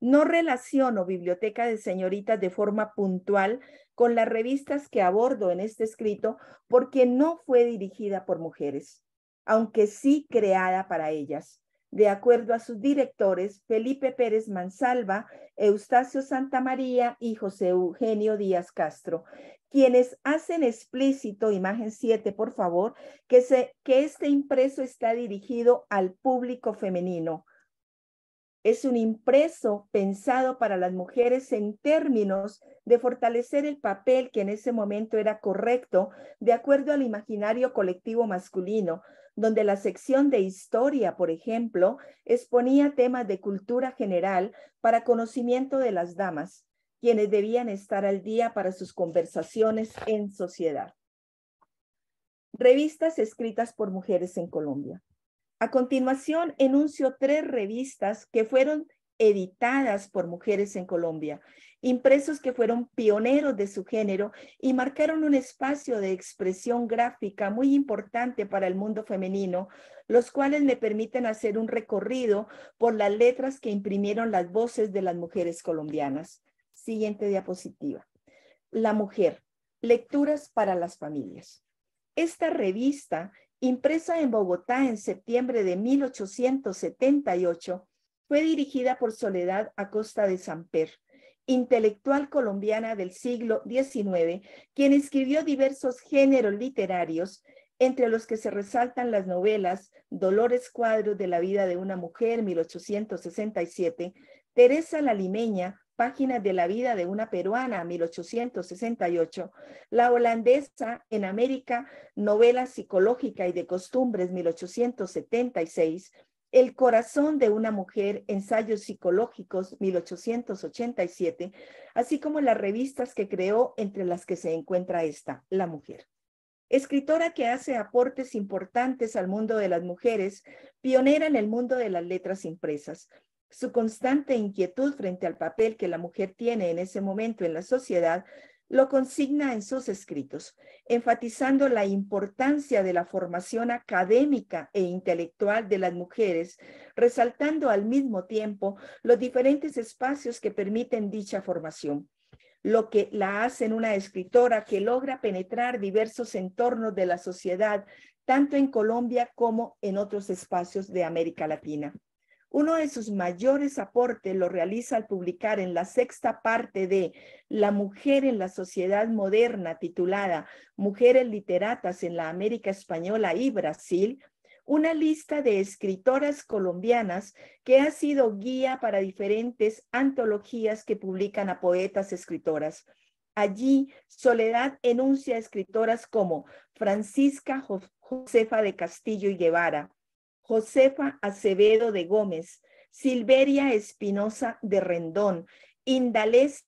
No relaciono Biblioteca de Señoritas de forma puntual con las revistas que abordo en este escrito porque no fue dirigida por mujeres, aunque sí creada para ellas, de acuerdo a sus directores Felipe Pérez Mansalva, Eustacio Santamaría y José Eugenio Díaz Castro, quienes hacen explícito, imagen 7 por favor, que este impreso está dirigido al público femenino. Es un impreso pensado para las mujeres en términos de fortalecer el papel que en ese momento era correcto de acuerdo al imaginario colectivo masculino, donde la sección de historia, por ejemplo, exponía temas de cultura general para conocimiento de las damas, quienes debían estar al día para sus conversaciones en sociedad. Revistas escritas por mujeres en Colombia. A continuación, enuncio 3 revistas que fueron editadas por mujeres en Colombia, impresos que fueron pioneros de su género y marcaron un espacio de expresión gráfica muy importante para el mundo femenino, los cuales me permiten hacer un recorrido por las letras que imprimieron las voces de las mujeres colombianas. Siguiente diapositiva. La mujer, lecturas para las familias. Esta revista, impresa en Bogotá en septiembre de 1878, fue dirigida por Soledad Acosta de Samper, intelectual colombiana del siglo XIX, quien escribió diversos géneros literarios, entre los que se resaltan las novelas Dolores Cuadros de la vida de una mujer, 1867, Teresa la Limeña, Páginas de la vida de una peruana, 1868, La holandesa en América, novela psicológica y de costumbres, 1876, El corazón de una mujer, ensayos psicológicos, 1887, así como las revistas que creó, entre las que se encuentra esta, La Mujer. Escritora que hace aportes importantes al mundo de las mujeres, pionera en el mundo de las letras impresas. Su constante inquietud frente al papel que la mujer tiene en ese momento en la sociedad lo consigna en sus escritos, enfatizando la importancia de la formación académica e intelectual de las mujeres, resaltando al mismo tiempo los diferentes espacios que permiten dicha formación. lo que la hace en una escritora que logra penetrar diversos entornos de la sociedad, tanto en Colombia como en otros espacios de América Latina. Uno de sus mayores aportes lo realiza al publicar en la 6ª parte de La mujer en la sociedad moderna, titulada Mujeres literatas en la América Española y Brasil, una lista de escritoras colombianas que ha sido guía para diferentes antologías que publican a poetas escritoras. Allí, Soledad enuncia a escritoras como Francisca Josefa de Castillo y Guevara, Josefa Acevedo de Gómez, Silveria Espinosa de Rendón, Indalecia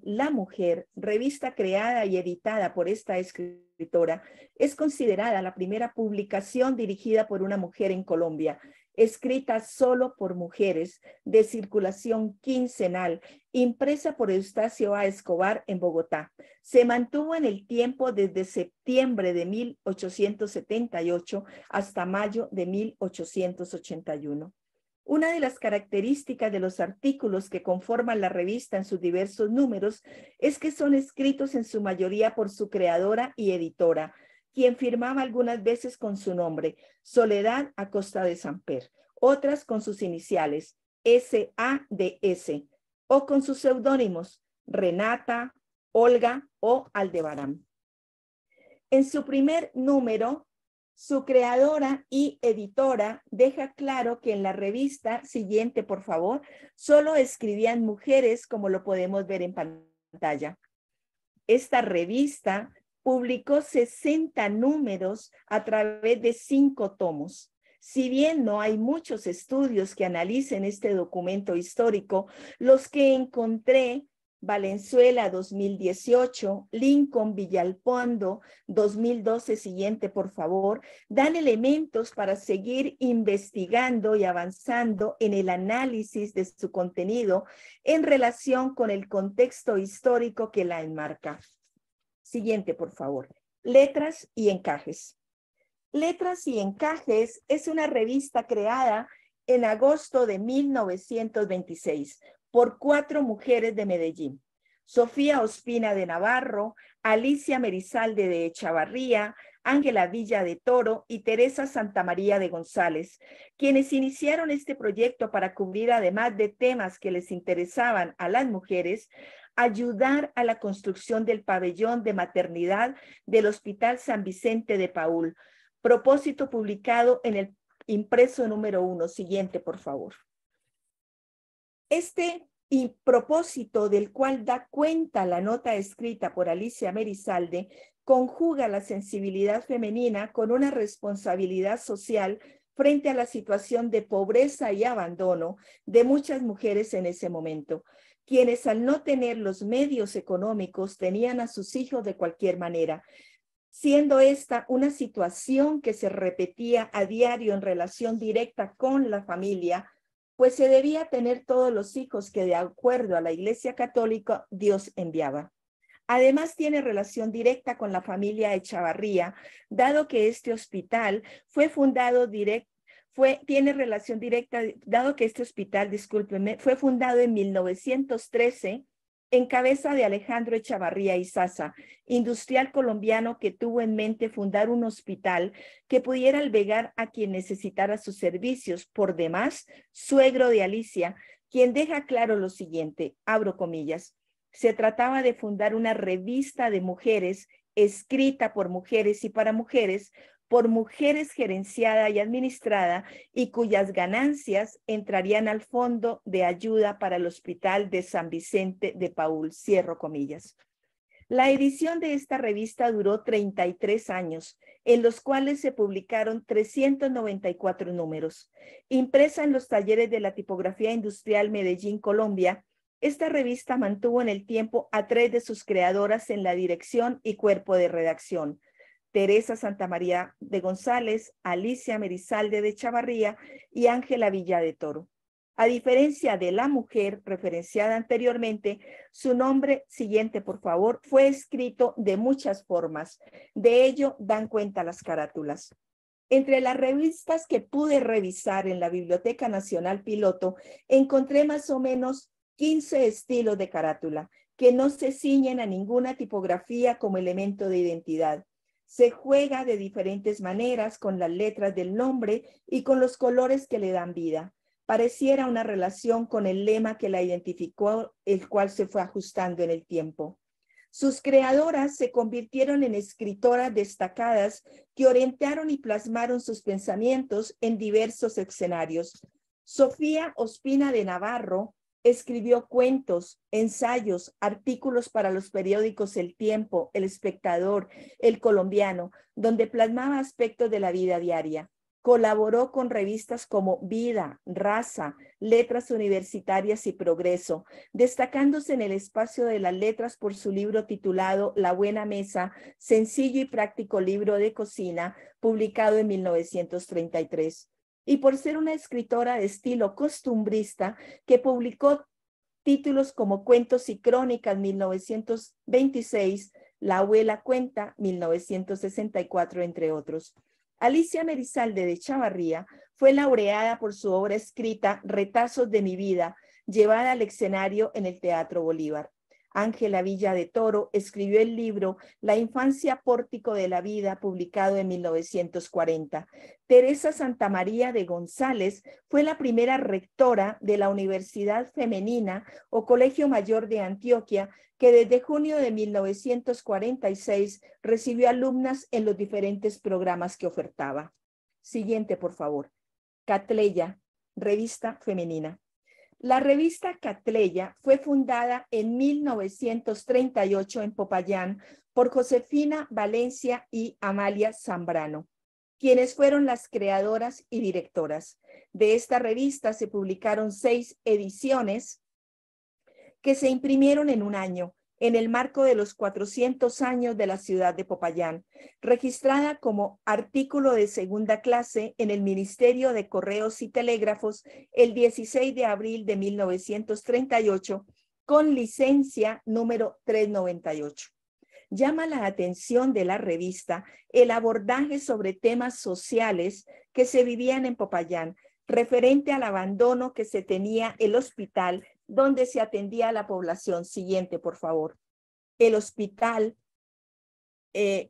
La Mujer, revista creada y editada por esta escritora, es considerada la primera publicación dirigida por una mujer en Colombia, escrita solo por mujeres, de circulación quincenal, impresa por Eustacio A. Escobar en Bogotá. Se mantuvo en el tiempo desde septiembre de 1878 hasta mayo de 1881. Una de las características de los artículos que conforman la revista en sus diversos números es que son escritos en su mayoría por su creadora y editora, quien firmaba algunas veces con su nombre, Soledad Acosta de Samper, otras con sus iniciales, S.A.D.S., o con sus seudónimos, Renata, Olga o Aldebarán. En su primer número, su creadora y editora deja claro que en la revista, siguiente por favor, solo escribían mujeres, como lo podemos ver en pantalla. Esta revista publicó 60 números a través de 5 tomos. Si bien no hay muchos estudios que analicen este documento histórico, los que encontré, Valenzuela 2018, Lincoln Villalpando 2012, siguiente por favor, dan elementos para seguir investigando y avanzando en el análisis de su contenido en relación con el contexto histórico que la enmarca. Siguiente por favor. Letras y Encajes. Letras y Encajes es una revista creada en agosto de 1926 por 4 mujeres de Medellín: Sofía Ospina de Navarro, Alicia Merizalde de Echavarría, Ángela Villa de Toro y Teresa Santamaría de González, quienes iniciaron este proyecto para cubrir, además de temas que les interesaban a las mujeres, ayudar a la construcción del pabellón de maternidad del Hospital San Vicente de Paúl, propósito publicado en el impreso número 1. Siguiente, por favor. Este propósito, del cual da cuenta la nota escrita por Alicia Merizalde, conjuga la sensibilidad femenina con una responsabilidad social frente a la situación de pobreza y abandono de muchas mujeres en ese momento, quienes al no tener los medios económicos tenían a sus hijos de cualquier manera, siendo esta una situación que se repetía a diario en relación directa con la familia, pues se debía tener todos los hijos que, de acuerdo a la Iglesia Católica, Dios enviaba. Además, tiene relación directa con la familia Echavarría, dado que este hospital fue fundado fue fundado en 1913 en cabeza de Alejandro Echavarría Izaza, industrial colombiano que tuvo en mente fundar un hospital que pudiera albergar a quien necesitara sus servicios, por demás, suegro de Alicia, quien deja claro lo siguiente, abro comillas: se trataba de fundar una revista de mujeres, escrita por mujeres y para mujeres, por mujeres, gerenciada y administrada, y cuyas ganancias entrarían al fondo de ayuda para el Hospital de San Vicente de Paúl, cierro comillas. La edición de esta revista duró 33 años, en los cuales se publicaron 394 números. Impresa en los talleres de la tipografía industrial Medellín, Colombia, esta revista mantuvo en el tiempo a 3 de sus creadoras en la dirección y cuerpo de redacción: Teresa Santamaría de González, Alicia Merizalde de Chavarría y Ángela Villa de Toro. A diferencia de la mujer referenciada anteriormente, su nombre, siguiente por favor, fue escrito de muchas formas. De ello dan cuenta las carátulas. Entre las revistas que pude revisar en la Biblioteca Nacional Piloto, encontré más o menos 15 estilos de carátula que no se ciñen a ninguna tipografía como elemento de identidad. Se juega de diferentes maneras con las letras del nombre y con los colores que le dan vida. Pareciera una relación con el lema que la identificó, el cual se fue ajustando en el tiempo. Sus creadoras se convirtieron en escritoras destacadas que orientaron y plasmaron sus pensamientos en diversos escenarios. Sofía Ospina de Navarro escribió cuentos, ensayos, artículos para los periódicos El Tiempo, El Espectador, El Colombiano, donde plasmaba aspectos de la vida diaria. Colaboró con revistas como Vida, Raza, Letras Universitarias y Progreso, destacándose en el espacio de las letras por su libro titulado La Buena Mesa, sencillo y práctico libro de cocina, publicado en 1933. Y por ser una escritora de estilo costumbrista que publicó títulos como Cuentos y Crónicas 1926, La Abuela Cuenta 1964, entre otros. Alicia Merizalde de Chavarría fue laureada por su obra escrita Retazos de mi vida, llevada al escenario en el Teatro Bolívar. Ángela Villa de Toro escribió el libro La infancia pórtico de la vida, publicado en 1940. Teresa Santamaría de González fue la primera rectora de la Universidad Femenina o Colegio Mayor de Antioquia, que desde junio de 1946 recibió alumnas en los diferentes programas que ofertaba. Siguiente, por favor. Catleya, revista femenina. La revista Catleya fue fundada en 1938 en Popayán por Josefina Valencia y Amalia Zambrano, quienes fueron las creadoras y directoras. De esta revista se publicaron 6 ediciones que se imprimieron en un año, en el marco de los 400 años de la ciudad de Popayán, registrada como artículo de segunda clase en el Ministerio de Correos y Telégrafos el 16 de abril de 1938, con licencia número 398. Llama la atención de la revista el abordaje sobre temas sociales que se vivían en Popayán, referente al abandono que se tenía el hospital donde se atendía a la población. Siguiente, por favor. El hospital,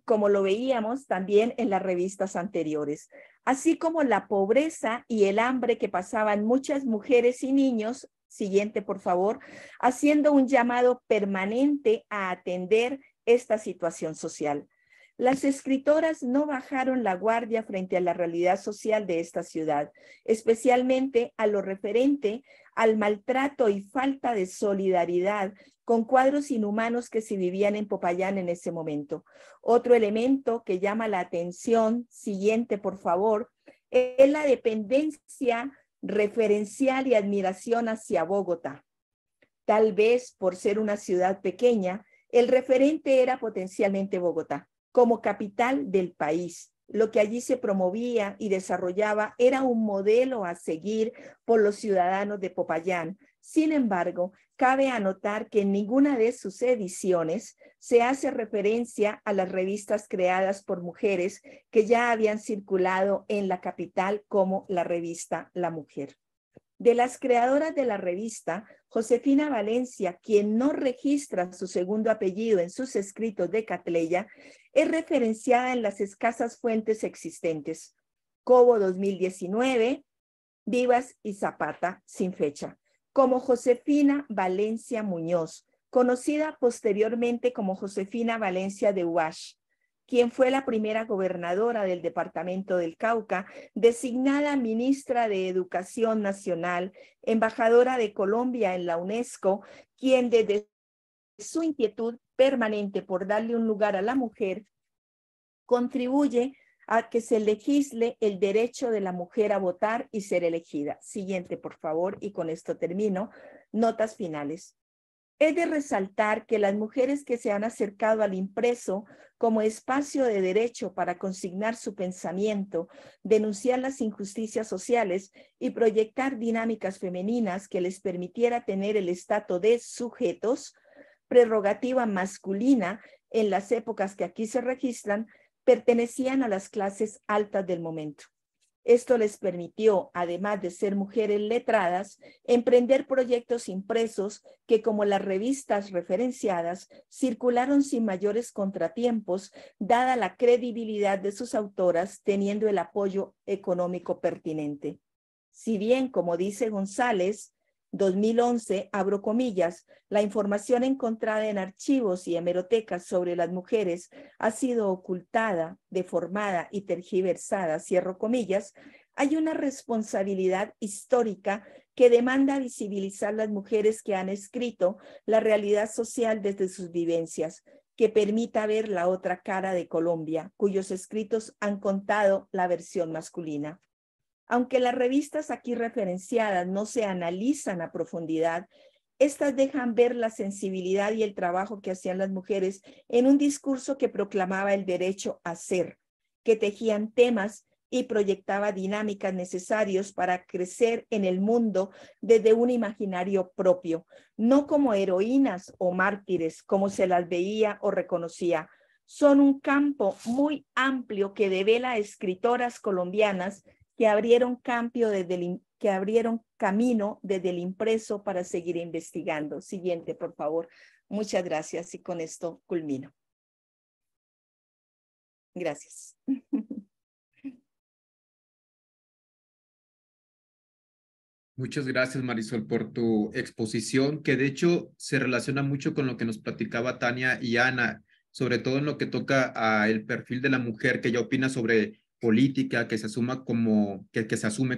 como lo veíamos también en las revistas anteriores, así como la pobreza y el hambre que pasaban muchas mujeres y niños. Siguiente, por favor, haciendo un llamado permanente a atender esta situación social. Las escritoras no bajaron la guardia frente a la realidad social de esta ciudad, especialmente a lo referente al maltrato y falta de solidaridad con cuadros inhumanos que se vivían en Popayán en ese momento. Otro elemento que llama la atención, siguiente por favor, es la dependencia referencial y admiración hacia Bogotá. Tal vez por ser una ciudad pequeña, el referente era potencialmente Bogotá, como capital del país. Lo que allí se promovía y desarrollaba era un modelo a seguir por los ciudadanos de Popayán. Sin embargo, cabe anotar que en ninguna de sus ediciones se hace referencia a las revistas creadas por mujeres que ya habían circulado en la capital, como la revista La Mujer. De las creadoras de la revista, Josefina Valencia, quien no registra su segundo apellido en sus escritos de Catleya, es referenciada en las escasas fuentes existentes. Cobo 2019, Vivas y Zapata, sin fecha, como Josefina Valencia Muñoz, conocida posteriormente como Josefina Valencia de Huash, quien fue la primera gobernadora del departamento del Cauca, designada ministra de Educación Nacional, embajadora de Colombia en la UNESCO, quien desde su inquietud permanente por darle un lugar a la mujer, contribuye a que se legisle el derecho de la mujer a votar y ser elegida. Siguiente, por favor, y con esto termino. Notas finales. Es de resaltar que las mujeres que se han acercado al impreso como espacio de derecho para consignar su pensamiento, denunciar las injusticias sociales y proyectar dinámicas femeninas que les permitiera tener el estatus de sujetos, prerrogativa masculina en las épocas que aquí se registran, pertenecían a las clases altas del momento. Esto les permitió, además de ser mujeres letradas, emprender proyectos impresos que, como las revistas referenciadas, circularon sin mayores contratiempos, dada la credibilidad de sus autoras, teniendo el apoyo económico pertinente. Si bien, como dice González, 2011, abro comillas, la información encontrada en archivos y hemerotecas sobre las mujeres ha sido ocultada, deformada y tergiversada, cierro comillas, hay una responsabilidad histórica que demanda visibilizar las mujeres que han escrito la realidad social desde sus vivencias, que permita ver la otra cara de Colombia, cuyos escritos han contado la versión masculina. Aunque las revistas aquí referenciadas no se analizan a profundidad, estas dejan ver la sensibilidad y el trabajo que hacían las mujeres en un discurso que proclamaba el derecho a ser, que tejían temas y proyectaba dinámicas necesarias para crecer en el mundo desde un imaginario propio, no como heroínas o mártires, como se las veía o reconocía. Son un campo muy amplio que devela a escritoras colombianas que abrieron camino desde el impreso para seguir investigando. Siguiente, por favor. Muchas gracias y con esto culmino. Gracias. Muchas gracias, Marisol, por tu exposición, que de hecho se relaciona mucho con lo que nos platicaba Tania y Ana, sobre todo en lo que toca al perfil de la mujer, que ella opina sobre política, que se asume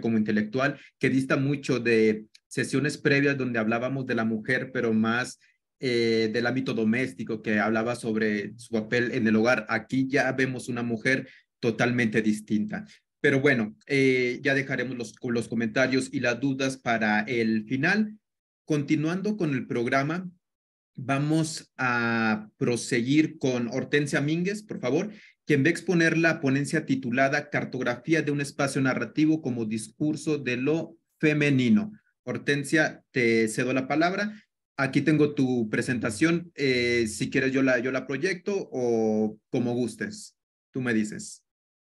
como intelectual, que dista mucho de sesiones previas donde hablábamos de la mujer, pero más del ámbito doméstico, que hablaba sobre su papel en el hogar. Aquí ya vemos una mujer totalmente distinta. Pero bueno, ya dejaremos los comentarios y las dudas para el final. Continuando con el programa, vamos a proseguir con Hortensia Mínguez, por favor, quien va a exponer la ponencia titulada Cartografía de un espacio narrativo como discurso de lo femenino. Hortensia, te cedo la palabra. Aquí tengo tu presentación. Si quieres, yo la proyecto o como gustes. Tú me dices.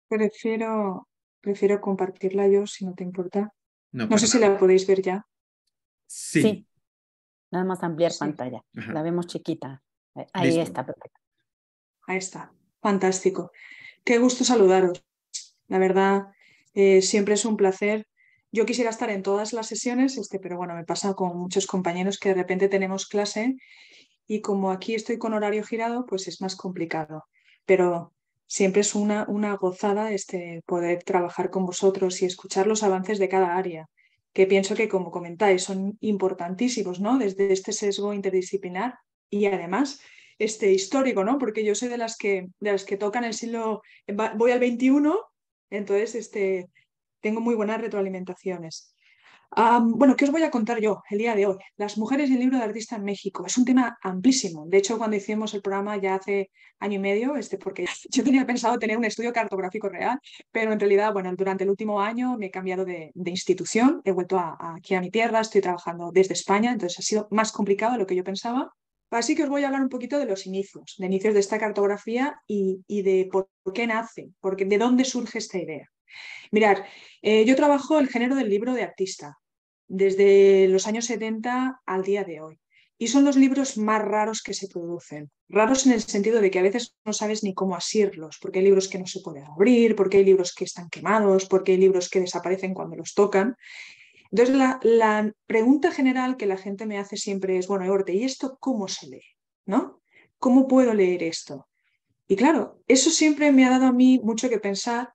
Prefiero compartirla yo, si no te importa. No sé si la podéis ver ya. Sí. Nada más ampliar Sí. pantalla. Ajá. La vemos chiquita. Ahí Listo. está, perfecto. Ahí está. Fantástico. Qué gusto saludaros. La verdad, siempre es un placer. Yo quisiera estar en todas las sesiones, pero bueno, me pasa con muchos compañeros que de repente tenemos clase y como aquí estoy con horario girado, pues es más complicado. Pero siempre es una gozada poder trabajar con vosotros y escuchar los avances de cada área, que pienso que, como comentáis, son importantísimos, ¿no? Desde este sesgo interdisciplinar y además histórico, ¿no? Porque yo soy de las que tocan el siglo, voy al 21, entonces tengo muy buenas retroalimentaciones. Bueno, ¿qué os voy a contar yo el día de hoy? Las mujeres y el libro de artista en México. Es un tema amplísimo. De hecho, cuando hicimos el programa ya hace año y medio, porque yo tenía pensado tener un estudio cartográfico real, pero en realidad, bueno, durante el último año me he cambiado de institución, he vuelto aquí a mi tierra, estoy trabajando desde España, entonces ha sido más complicado de lo que yo pensaba. Así que os voy a hablar un poquito de los inicios de esta cartografía y de por qué nace, de dónde surge esta idea. Mirad, yo trabajo el género del libro de artista desde los años 70 al día de hoy. Y son los libros más raros que se producen. Raros en el sentido de que a veces no sabes ni cómo asirlos, porque hay libros que no se pueden abrir, porque hay libros que están quemados, porque hay libros que desaparecen cuando los tocan. Entonces, la pregunta general que la gente me hace siempre es, bueno, Horte, ¿y esto cómo se lee? ¿No? ¿Cómo puedo leer esto? Y claro, eso siempre me ha dado a mí mucho que pensar.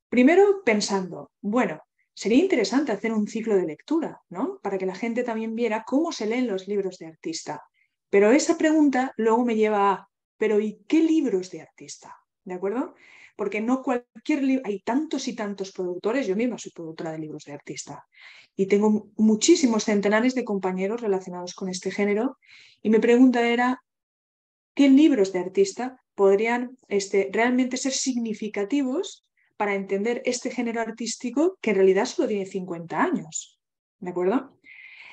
Primero pensando, bueno, sería interesante hacer un ciclo de lectura, ¿no? Para que la gente también viera cómo se leen los libros de artista. Pero esa pregunta luego me lleva a, ¿pero y qué libros de artista? ¿De acuerdo? porque no cualquier libro, hay tantos y tantos productores, yo misma soy productora de libros de artista y tengo muchísimos centenares de compañeros relacionados con este género, y mi pregunta era, ¿qué libros de artista podrían realmente ser significativos para entender este género artístico que en realidad solo tiene 50 años? ¿De acuerdo?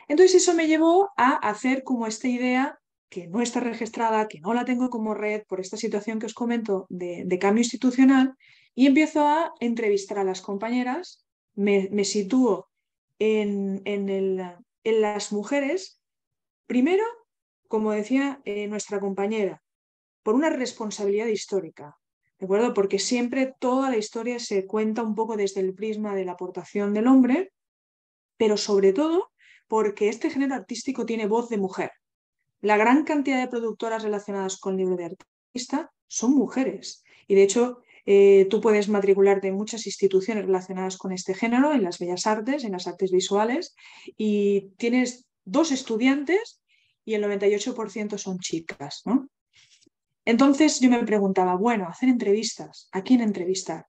Entonces eso me llevó a hacer como esta idea que no está registrada, que no la tengo como red por esta situación que os comento de cambio institucional, y empiezo a entrevistar a las compañeras, me sitúo en las mujeres, primero, como decía nuestra compañera, por una responsabilidad histórica, ¿de acuerdo? Porque siempre toda la historia se cuenta un poco desde el prisma de la aportación del hombre, pero sobre todo porque este género artístico tiene voz de mujer. La gran cantidad de productoras relacionadas con el libro de artista son mujeres. Y de hecho, tú puedes matricularte en muchas instituciones relacionadas con este género, en las bellas artes, en las artes visuales, y tienes 2 estudiantes y el 98% son chicas, ¿no? Entonces yo me preguntaba, bueno, hacer entrevistas, ¿a quién entrevistar?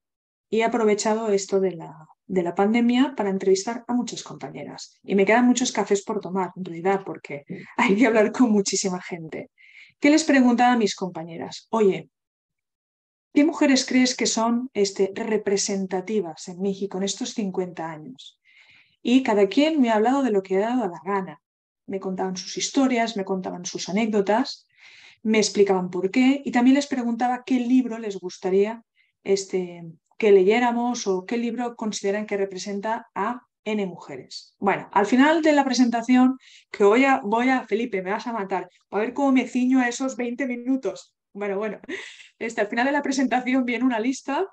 Y he aprovechado esto de la pandemia para entrevistar a muchas compañeras. Y me quedan muchos cafés por tomar, en realidad, porque hay que hablar con muchísima gente. ¿Qué les preguntaba a mis compañeras? Oye, ¿qué mujeres crees que son representativas en México en estos 50 años? Y cada quien me ha hablado de lo que ha dado la gana. Me contaban sus historias, me contaban sus anécdotas, me explicaban por qué, y también les preguntaba qué libro les gustaría que leyéramos o qué libro consideran que representa a N mujeres. Bueno, al final de la presentación, que voy a Felipe, me vas a matar, a ver cómo me ciño a esos 20 minutos. Bueno, al final de la presentación viene una lista,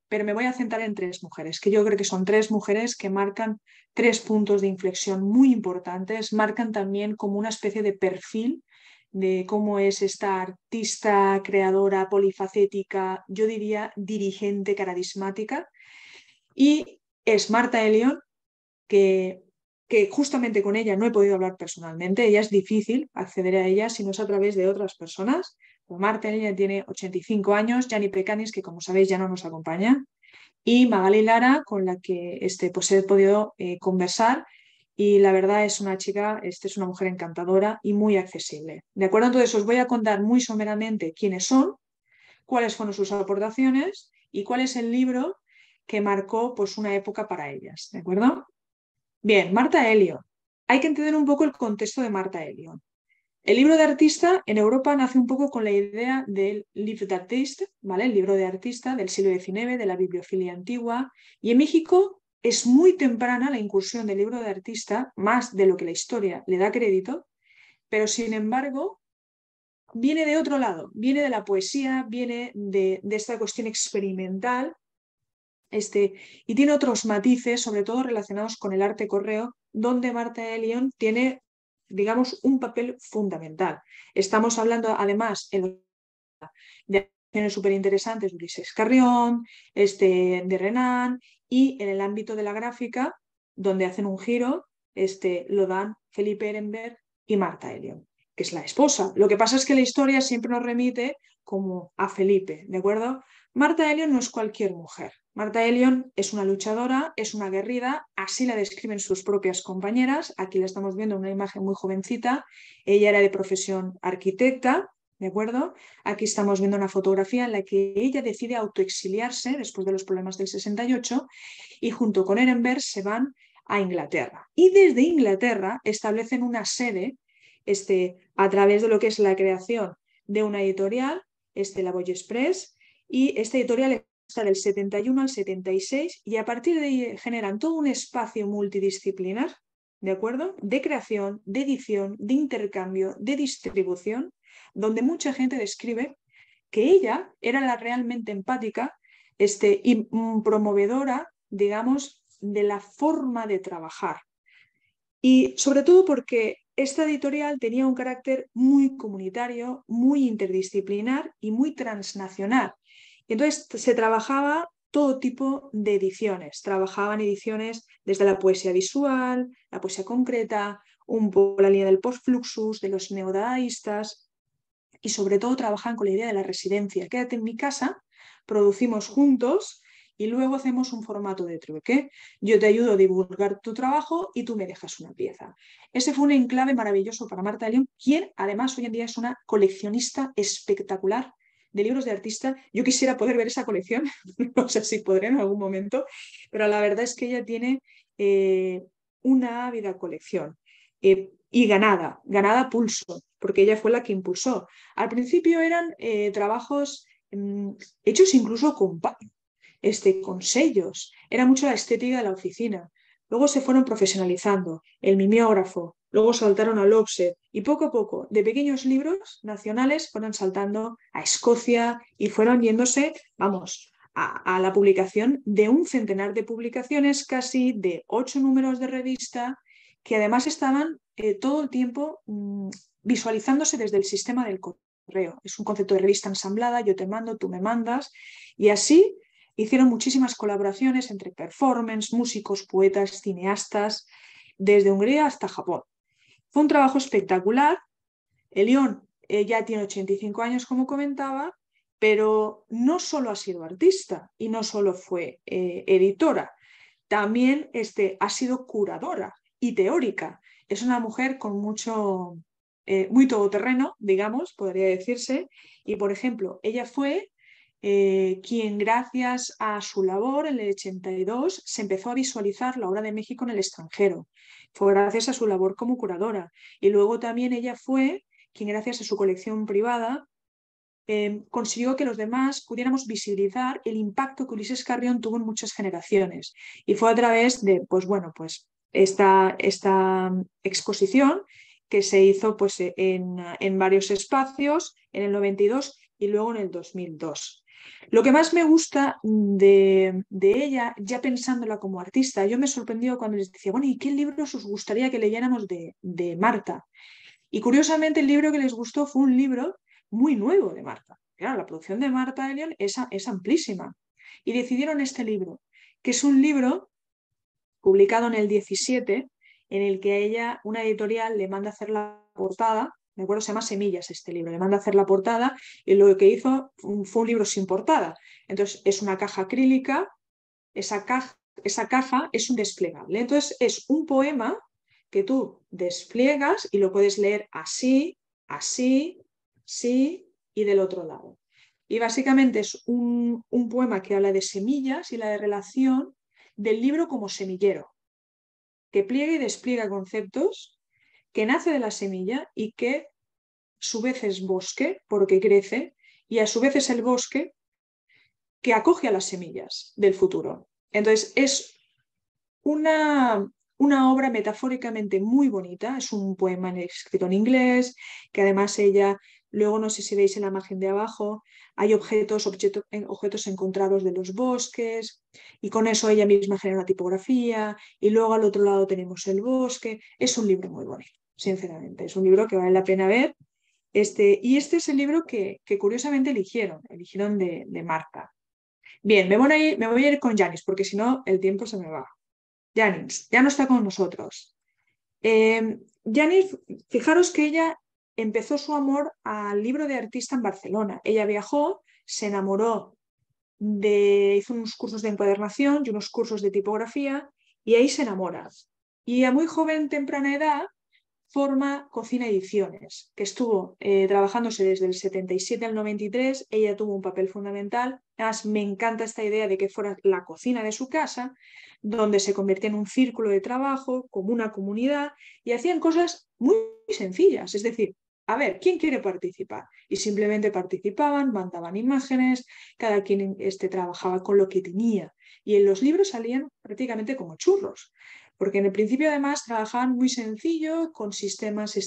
pero me voy a centrar en 3 mujeres, que yo creo que son 3 mujeres que marcan 3 puntos de inflexión muy importantes, marcan también como una especie de perfil de cómo es esta artista, creadora, polifacética, yo diría dirigente, carismática, y es Marta Elion, que justamente con ella no he podido hablar personalmente, ella es difícil acceder a ella si no es a través de otras personas. Marta Elion tiene 85 años, Gianni Pecanis, que como sabéis ya no nos acompaña, y Magali Lara, con la que pues he podido conversar. Y la verdad es una chica, es una mujer encantadora y muy accesible. ¿De acuerdo? Entonces os voy a contar muy someramente quiénes son, cuáles fueron sus aportaciones y cuál es el libro que marcó pues, una época para ellas. ¿De acuerdo? Bien, Marta Elion. Hay que entender un poco el contexto de Marta Elion. El libro de artista en Europa nace un poco con la idea del livre d'artiste, ¿vale? El libro de artista del siglo XIX, de la bibliofilia antigua, y en México es muy temprana la incursión del libro de artista, más de lo que la historia le da crédito, pero sin embargo viene de otro lado, viene de la poesía, viene de esta cuestión experimental, y tiene otros matices, sobre todo relacionados con el arte correo, donde Marta Elion tiene, digamos, un papel fundamental. Estamos hablando además de acciones súper interesantes de Ulises Carrión, de Renan, y en el ámbito de la gráfica, donde hacen un giro, lo dan Felipe Ehrenberg y Marta Elion, que es la esposa. Lo que pasa es que la historia siempre nos remite como a Felipe, ¿de acuerdo? Marta Elion no es cualquier mujer. Marta Elion es una luchadora, es una aguerrida, así la describen sus propias compañeras. Aquí la estamos viendo en una imagen muy jovencita. Ella era de profesión arquitecta, ¿de acuerdo? Aquí estamos viendo una fotografía en la que ella decide autoexiliarse después de los problemas del 68 y junto con Ehrenberg se van a Inglaterra. Y desde Inglaterra establecen una sede a través de lo que es la creación de una editorial, la Boy Express, y esta editorial está del 71 al 76 y a partir de ahí generan todo un espacio multidisciplinar, ¿de acuerdo? De creación, de edición, de intercambio, de distribución, donde mucha gente describe que ella era la realmente empática y promovedora, digamos, de la forma de trabajar. Y sobre todo porque esta editorial tenía un carácter muy comunitario, muy interdisciplinar y muy transnacional. Entonces se trabajaba todo tipo de ediciones. Trabajaban ediciones desde la poesía visual, la poesía concreta, un poco la línea del post-fluxus, de los neodadaístas, y sobre todo trabajaban con la idea de la residencia. Quédate en mi casa producimos juntos y luego hacemos un formato de trueque. Yo te ayudo a divulgar tu trabajo y tú me dejas una pieza. Ese fue un enclave maravilloso para Marta de León, quien además hoy en día es una coleccionista espectacular de libros de artista. Yo quisiera poder ver esa colección, no sé si podré en algún momento, pero la verdad es que ella tiene una ávida colección y ganada a pulso, porque ella fue la que impulsó. Al principio eran trabajos hechos incluso con sellos, era mucho la estética de la oficina. Luego se fueron profesionalizando, el mimeógrafo, luego saltaron al offset y poco a poco, de pequeños libros nacionales, fueron saltando a Escocia y fueron yéndose, vamos, a la publicación de un centenar de publicaciones, casi de 8 números de revista, que además estaban todo el tiempo visualizándose desde el sistema del correo. Es un concepto de revista ensamblada, yo te mando, tú me mandas, y así hicieron muchísimas colaboraciones entre performance, músicos, poetas, cineastas, desde Hungría hasta Japón. Fue un trabajo espectacular. Elión ya tiene 85 años, como comentaba, pero no solo ha sido artista y no solo fue editora, también ha sido curadora y teórica. Es una mujer con muy todoterreno, digamos, podría decirse, y por ejemplo, ella fue quien gracias a su labor en el 82 se empezó a visualizar la obra de México en el extranjero. Fue gracias a su labor como curadora. Y luego también ella fue quien gracias a su colección privada consiguió que los demás pudiéramos visibilizar el impacto que Ulises Carrión tuvo en muchas generaciones. Y fue a través de, esta exposición que se hizo en varios espacios en el 92 y luego en el 2002. Lo que más me gusta de ella, ya pensándola como artista, yo me sorprendió cuando les decía, bueno, ¿y qué libros os gustaría que leyéramos de Marta? Y curiosamente el libro que les gustó fue un libro muy nuevo de Marta. Claro, la producción de Marta de León es amplísima. Y decidieron este libro, que es un libro publicado en el 17, en el que a ella, una editorial, le manda hacer la portada. Me acuerdo, se llama Semillas este libro, le manda hacer la portada y lo que hizo fue un libro sin portada. Entonces es una caja acrílica, esa caja es un desplegable. Entonces es un poema que tú despliegas y lo puedes leer así, así, sí y del otro lado. Y básicamente es un poema que habla de semillas y la de relación del libro como semillero, que pliega y despliega conceptos, que nace de la semilla y que a su vez es bosque porque crece y a su vez es el bosque que acoge a las semillas del futuro. Entonces es una obra metafóricamente muy bonita, es un poema escrito en inglés, que además ella, luego no sé si veis en la imagen de abajo, hay objetos encontrados de los bosques y con eso ella misma genera una tipografía y luego al otro lado tenemos el bosque. Es un libro muy bonito, sinceramente, es un libro que vale la pena ver. Y este es el libro que curiosamente eligieron de Marta. Bien, me voy a ir con Janis porque si no el tiempo se me va. Janis, ya no está con nosotros. Janis, fijaros que ella empezó su amor al libro de artista en Barcelona. Ella viajó, se enamoró, hizo unos cursos de encuadernación y unos cursos de tipografía y ahí se enamora. Y a muy joven, temprana edad, forma Cocina Ediciones, que estuvo trabajándose desde el 77 al 93. Ella tuvo un papel fundamental. Además, me encanta esta idea de que fuera la cocina de su casa, donde se convertía en un círculo de trabajo, como una comunidad, y hacían cosas muy sencillas. Es decir, a ver, ¿quién quiere participar? Y simplemente participaban, mandaban imágenes, cada quien trabajaba con lo que tenía. Y en los libros salían prácticamente como churros. Porque en el principio además trabajaban muy sencillo, con sistemas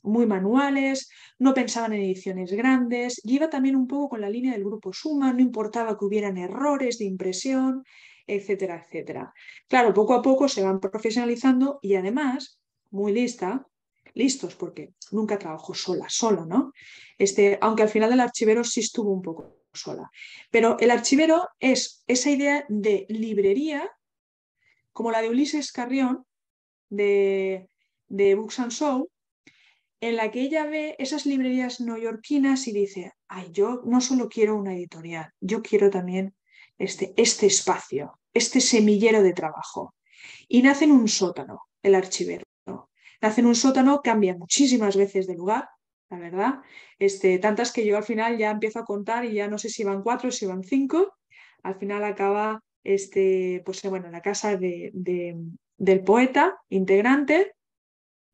muy manuales, no pensaban en ediciones grandes, y iba también un poco con la línea del grupo Suma, no importaba que hubieran errores de impresión, etcétera, etcétera. Claro, poco a poco se van profesionalizando y además, muy listos, porque nunca trabajó sola, ¿no? Aunque al final el archivero sí estuvo un poco sola. Pero el archivero es esa idea de librería, como la de Ulises Carrión, de Books and Show, en la que ella ve esas librerías neoyorquinas y dice, ay, yo no solo quiero una editorial, yo quiero también este espacio, este semillero de trabajo. Y nace en un sótano, el archivero. Nace en un sótano, cambia muchísimas veces de lugar, la verdad. Tantas que yo al final ya empiezo a contar y ya no sé si van 4 o si van 5. Al final acaba pues, bueno, en la casa del poeta integrante.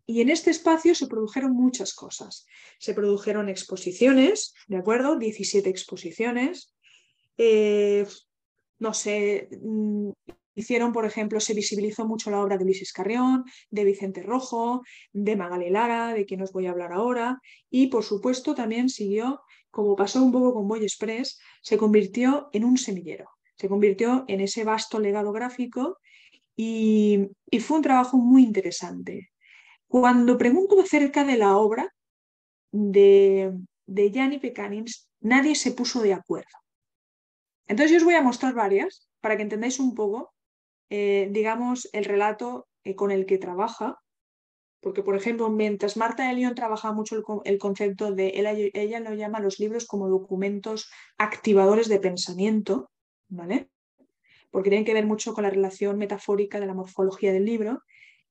Y en este espacio se produjeron muchas cosas. Se produjeron exposiciones, ¿de acuerdo? 17 exposiciones. No sé, hicieron, por ejemplo, se visibilizó mucho la obra de Ulises Carrión, de Vicente Rojo, de Magali Lara, de quien os voy a hablar ahora. Y, por supuesto, también siguió, como pasó un poco con Boy Express, se convirtió en un semillero. Se convirtió en ese vasto legado gráfico y fue un trabajo muy interesante. Cuando pregunto acerca de la obra de Gianni Pecanins, nadie se puso de acuerdo. Entonces yo os voy a mostrar varias para que entendáis un poco, digamos, el relato con el que trabaja, porque, por ejemplo, mientras Marta de León trabaja mucho el concepto de, ella lo llama los libros como documentos activadores de pensamiento, ¿vale? Porque tienen que ver mucho con la relación metafórica de la morfología del libro.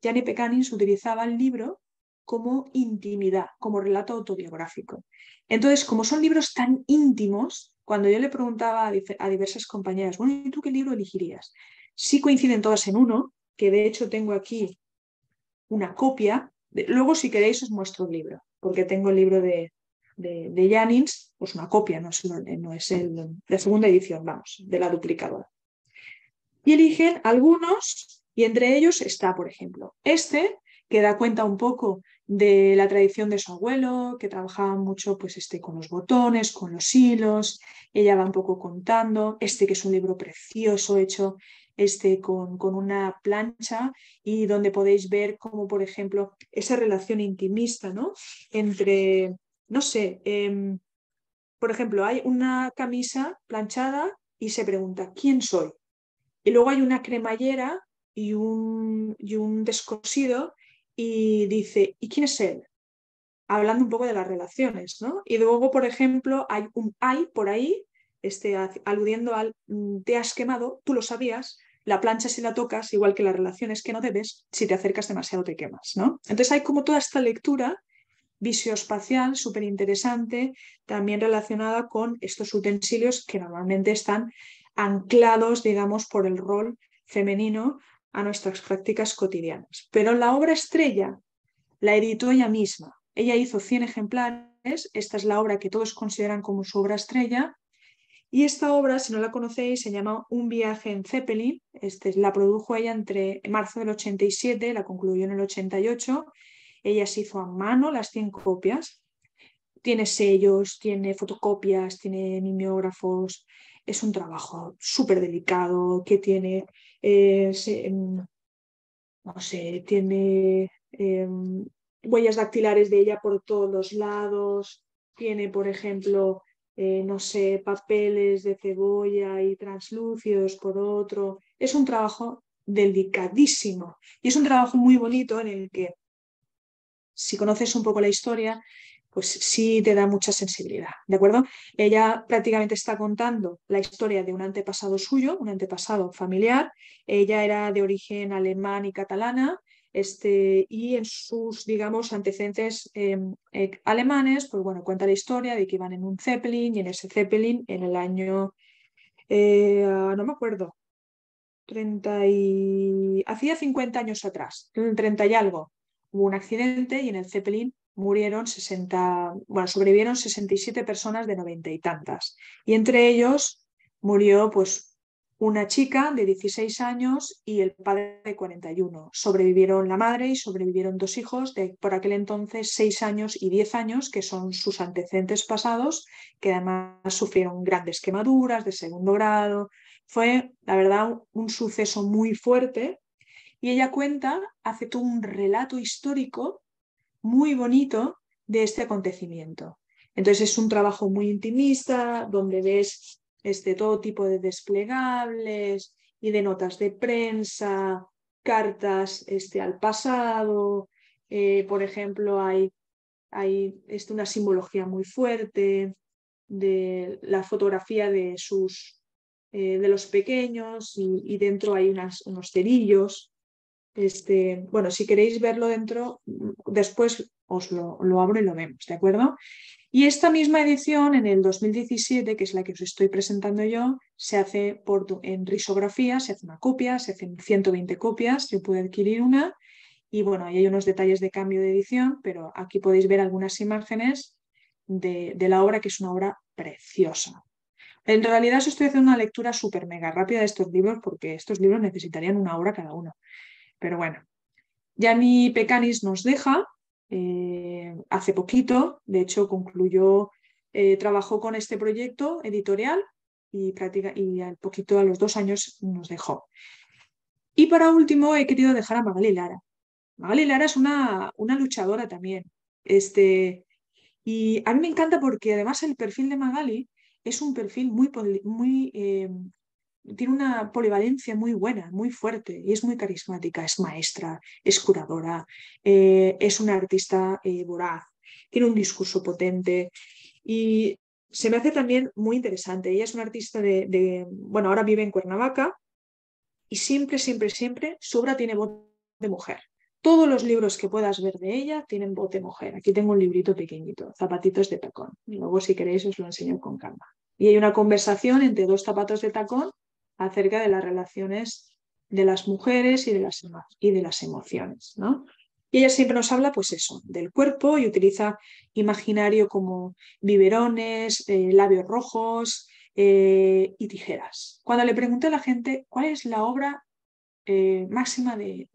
Gianni Pecanins utilizaba el libro como intimidad, como relato autobiográfico. Entonces, como son libros tan íntimos, cuando yo le preguntaba a diversas compañeras, bueno, ¿y tú qué libro elegirías? Sí coinciden todas en uno, que de hecho tengo aquí una copia. Luego, si queréis, os muestro el libro, porque tengo el libro de Giannins, pues una copia, no es la segunda edición, vamos, de la duplicadora. Y eligen algunos, y entre ellos está, por ejemplo, que da cuenta un poco de la tradición de su abuelo, que trabajaba mucho pues, con los botones, con los hilos. Ella va un poco contando. Que es un libro precioso, hecho con una plancha, y donde podéis ver cómo, por ejemplo, esa relación intimista, ¿no? Entre, no sé, por ejemplo, hay una camisa planchada y se pregunta, ¿quién soy? Y luego hay una cremallera y un descosido y dice, ¿y quién es él? Hablando un poco de las relaciones, ¿no? Y luego, por ejemplo, hay un ay por ahí, aludiendo al te has quemado, tú lo sabías, la plancha si la tocas, igual que las relaciones que no debes, si te acercas demasiado te quemas, ¿no? Entonces hay como toda esta lectura visoespacial súper interesante, también relacionada con estos utensilios que normalmente están anclados, digamos, por el rol femenino a nuestras prácticas cotidianas. Pero la obra estrella la editó ella misma. Ella hizo 100 ejemplares, esta es la obra que todos consideran como su obra estrella, y esta obra, si no la conocéis, se llama Un viaje en Zeppelin. La produjo ella entre marzo del 87, la concluyó en el 88. Ella se hizo a mano las 100 copias. Tiene sellos, tiene fotocopias, tiene mimeógrafos. Es un trabajo súper delicado que tiene, no sé, tiene huellas dactilares de ella por todos los lados. Tiene, por ejemplo, no sé, papeles de cebolla y translúcidos por otro. Es un trabajo delicadísimo y es un trabajo muy bonito en el que, si conoces un poco la historia, pues sí te da mucha sensibilidad, ¿de acuerdo? Ella prácticamente está contando la historia de un antepasado suyo, un antepasado familiar. Ella era de origen alemán y catalana, y en sus, digamos, antecedentes alemanes, pues bueno, cuenta la historia de que iban en un Zeppelin, y en ese Zeppelin, en el año, no me acuerdo, hacía 50 años atrás, 30 y algo, hubo un accidente y en el Zeppelin sobrevivieron 67 personas de 90 y tantas. Y entre ellos murió pues una chica de 16 años y el padre de 41. Sobrevivieron la madre y sobrevivieron 2 hijos de por aquel entonces 6 años y 10 años, que son sus antecedentes pasados, que además sufrieron grandes quemaduras de segundo grado. Fue, la verdad, un suceso muy fuerte, y ella hace todo un relato histórico muy bonito de este acontecimiento. Entonces es un trabajo muy intimista, donde ves todo tipo de desplegables y de notas de prensa, cartas al pasado. Por ejemplo, hay hay una simbología muy fuerte de la fotografía de los pequeños y dentro hay unos cerillos. Bueno, si queréis verlo dentro, después os lo abro y lo vemos, ¿de acuerdo? Y esta misma edición, en el 2017, que es la que os estoy presentando yo, se hace en risografía, se hace una copia, se hacen 120 copias, yo pude adquirir una, y bueno, ahí hay unos detalles de cambio de edición, pero aquí podéis ver algunas imágenes de la obra, que es una obra preciosa. En realidad os estoy haciendo una lectura súper mega rápida de estos libros, porque estos libros necesitarían una hora cada uno. Pero bueno, Gianni Pecanis nos deja hace poquito, de hecho concluyó, trabajó con este proyecto editorial y al poquito, a los 2 años, nos dejó. Y para último he querido dejar a Magali Lara. Magali Lara es una luchadora también. Y a mí me encanta porque además el perfil de Magali es un perfil tiene una polivalencia muy buena, muy fuerte y es muy carismática, es maestra, es curadora, es una artista voraz, tiene un discurso potente y se me hace también muy interesante. Ella es una artista bueno, ahora vive en Cuernavaca y siempre su obra tiene voz de mujer. Todos los libros que puedas ver de ella tienen voz de mujer. Aquí tengo un librito pequeñito, Zapatitos de tacón. Y luego, si queréis, os lo enseño con calma. Y hay una conversación entre 2 zapatos de tacón acerca de las relaciones de las mujeres y de las emociones, ¿no? Y ella siempre nos habla, pues eso, del cuerpo y utiliza imaginario como biberones, labios rojos y tijeras. Cuando le pregunté a la gente cuál es la obra máxima de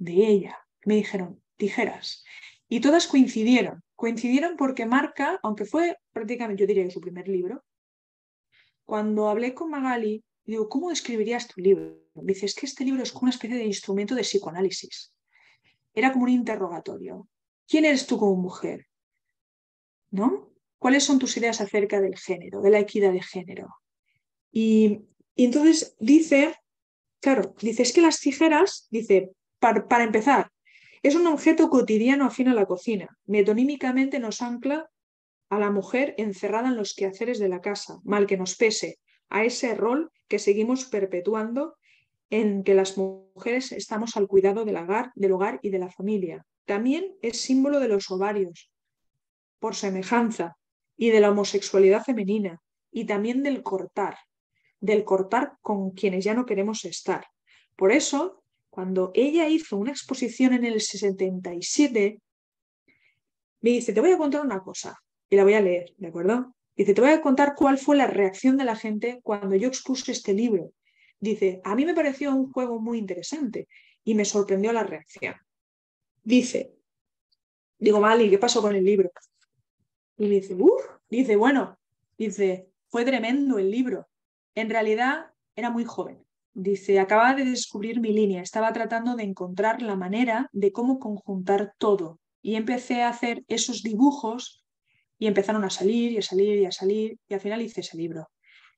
ella, me dijeron tijeras. Y todas coincidieron porque marca, aunque fue prácticamente, yo diría que su primer libro, cuando hablé con Magali, digo, ¿cómo describirías tu libro? Me dice, es que este libro es como una especie de instrumento de psicoanálisis. Era como un interrogatorio. ¿Quién eres tú como mujer? ¿No? ¿Cuáles son tus ideas acerca del género, de la equidad de género? Y entonces dice, es que las tijeras, dice, para empezar, es un objeto cotidiano afín a la cocina. Metonímicamente nos ancla a la mujer encerrada en los quehaceres de la casa, mal que nos pese, a ese rol que seguimos perpetuando en que las mujeres estamos al cuidado del hogar y de la familia. También es símbolo de los ovarios, por semejanza, y de la homosexualidad femenina, y también del cortar con quienes ya no queremos estar. Por eso, cuando ella hizo una exposición en el 77, me dice, te voy a contar una cosa, y la voy a leer, ¿de acuerdo? Dice, te voy a contar cuál fue la reacción de la gente cuando yo expuse este libro. Dice, a mí me pareció un juego muy interesante y me sorprendió la reacción. Digo, Mali, ¿qué pasó con el libro? Y me dice, bueno, fue tremendo el libro. En realidad era muy joven. Dice, acababa de descubrir mi línea, estaba tratando de encontrar la manera de cómo conjuntar todo. Y empecé a hacer esos dibujos y empezaron a salir y a salir y a salir y al final hice ese libro.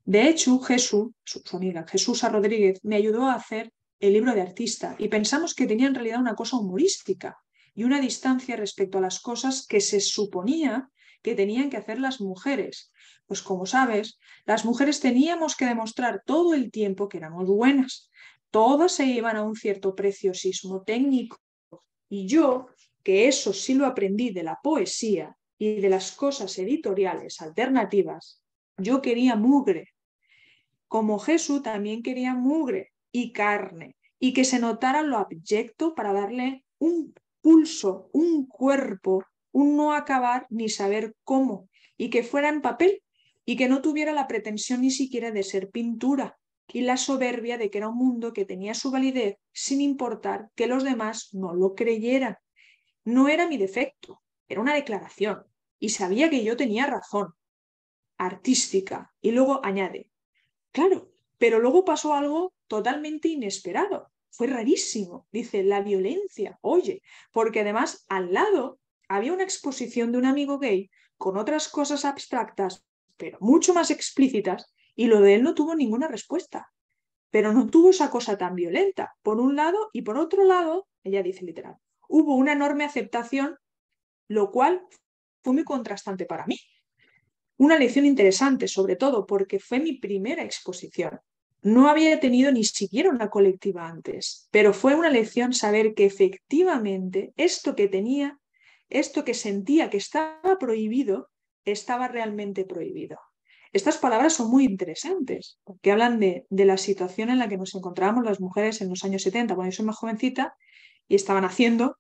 De hecho, su amiga Jesús Rodríguez, me ayudó a hacer el libro de artista y pensamos que tenía en realidad una cosa humorística y una distancia respecto a las cosas que se suponía que tenían que hacer las mujeres. Pues como sabes, las mujeres teníamos que demostrar todo el tiempo que éramos buenas. Todas se iban a un cierto preciosismo técnico. Y yo, que eso sí lo aprendí de la poesía y de las cosas editoriales alternativas, yo quería mugre. Como Jesús también quería mugre y carne, y que se notara lo abyecto para darle un pulso, un cuerpo, un no acabar ni saber cómo, y que fuera en papel, y que no tuviera la pretensión ni siquiera de ser pintura, y la soberbia de que era un mundo que tenía su validez sin importar que los demás no lo creyeran. No era mi defecto, era una declaración, y sabía que yo tenía razón artística. Y luego añade, claro, pero luego pasó algo totalmente inesperado. Fue rarísimo. Dice, la violencia. Oye, porque además al lado había una exposición de un amigo gay con otras cosas abstractas, pero mucho más explícitas, y lo de él no tuvo ninguna respuesta. Pero no tuvo esa cosa tan violenta, por un lado, y por otro lado, ella dice literal, hubo una enorme aceptación lo cual fue muy contrastante para mí. Una lección interesante, sobre todo porque fue mi primera exposición. No había tenido ni siquiera una colectiva antes, pero fue una lección saber que efectivamente esto que tenía, esto que sentía que estaba prohibido, estaba realmente prohibido. Estas palabras son muy interesantes, porque hablan de la situación en la que nos encontrábamos las mujeres en los años 70, cuando yo soy más jovencita, y estaban haciendo,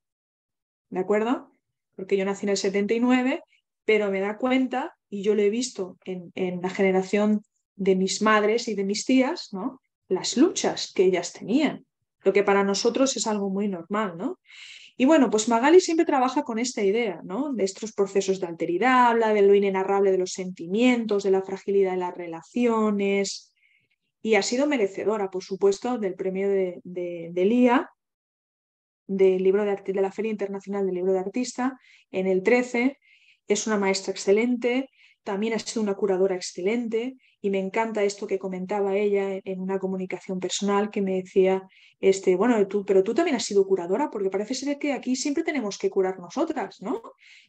¿de acuerdo? Porque yo nací en el 79, pero me da cuenta, y yo lo he visto en la generación de mis madres y de mis tías, ¿no? Las luchas que ellas tenían, lo que para nosotros es algo muy normal, ¿no? Y bueno, pues Magali siempre trabaja con esta idea, ¿no? De estos procesos de alteridad, habla de lo inenarrable de los sentimientos, de la fragilidad de las relaciones, y ha sido merecedora, por supuesto, del premio de LIA, del libro de la Feria Internacional del Libro de Artista, en el 13. Es una maestra excelente, también ha sido una curadora excelente, y me encanta esto que comentaba ella en una comunicación personal, que me decía, bueno, pero tú también has sido curadora, porque parece ser que aquí siempre tenemos que curar nosotras, ¿no?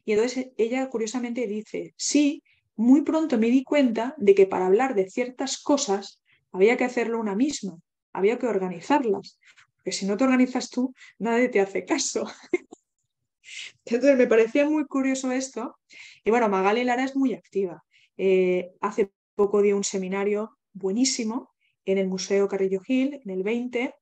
Y entonces ella curiosamente dice, sí, muy pronto me di cuenta de que para hablar de ciertas cosas había que hacerlo una misma, había que organizarlas, porque si no te organizas tú, nadie te hace caso. Entonces me parecía muy curioso esto. Y bueno, Magali Lara es muy activa. Hace poco dio un seminario buenísimo en el Museo Carrillo Gil, en el 20,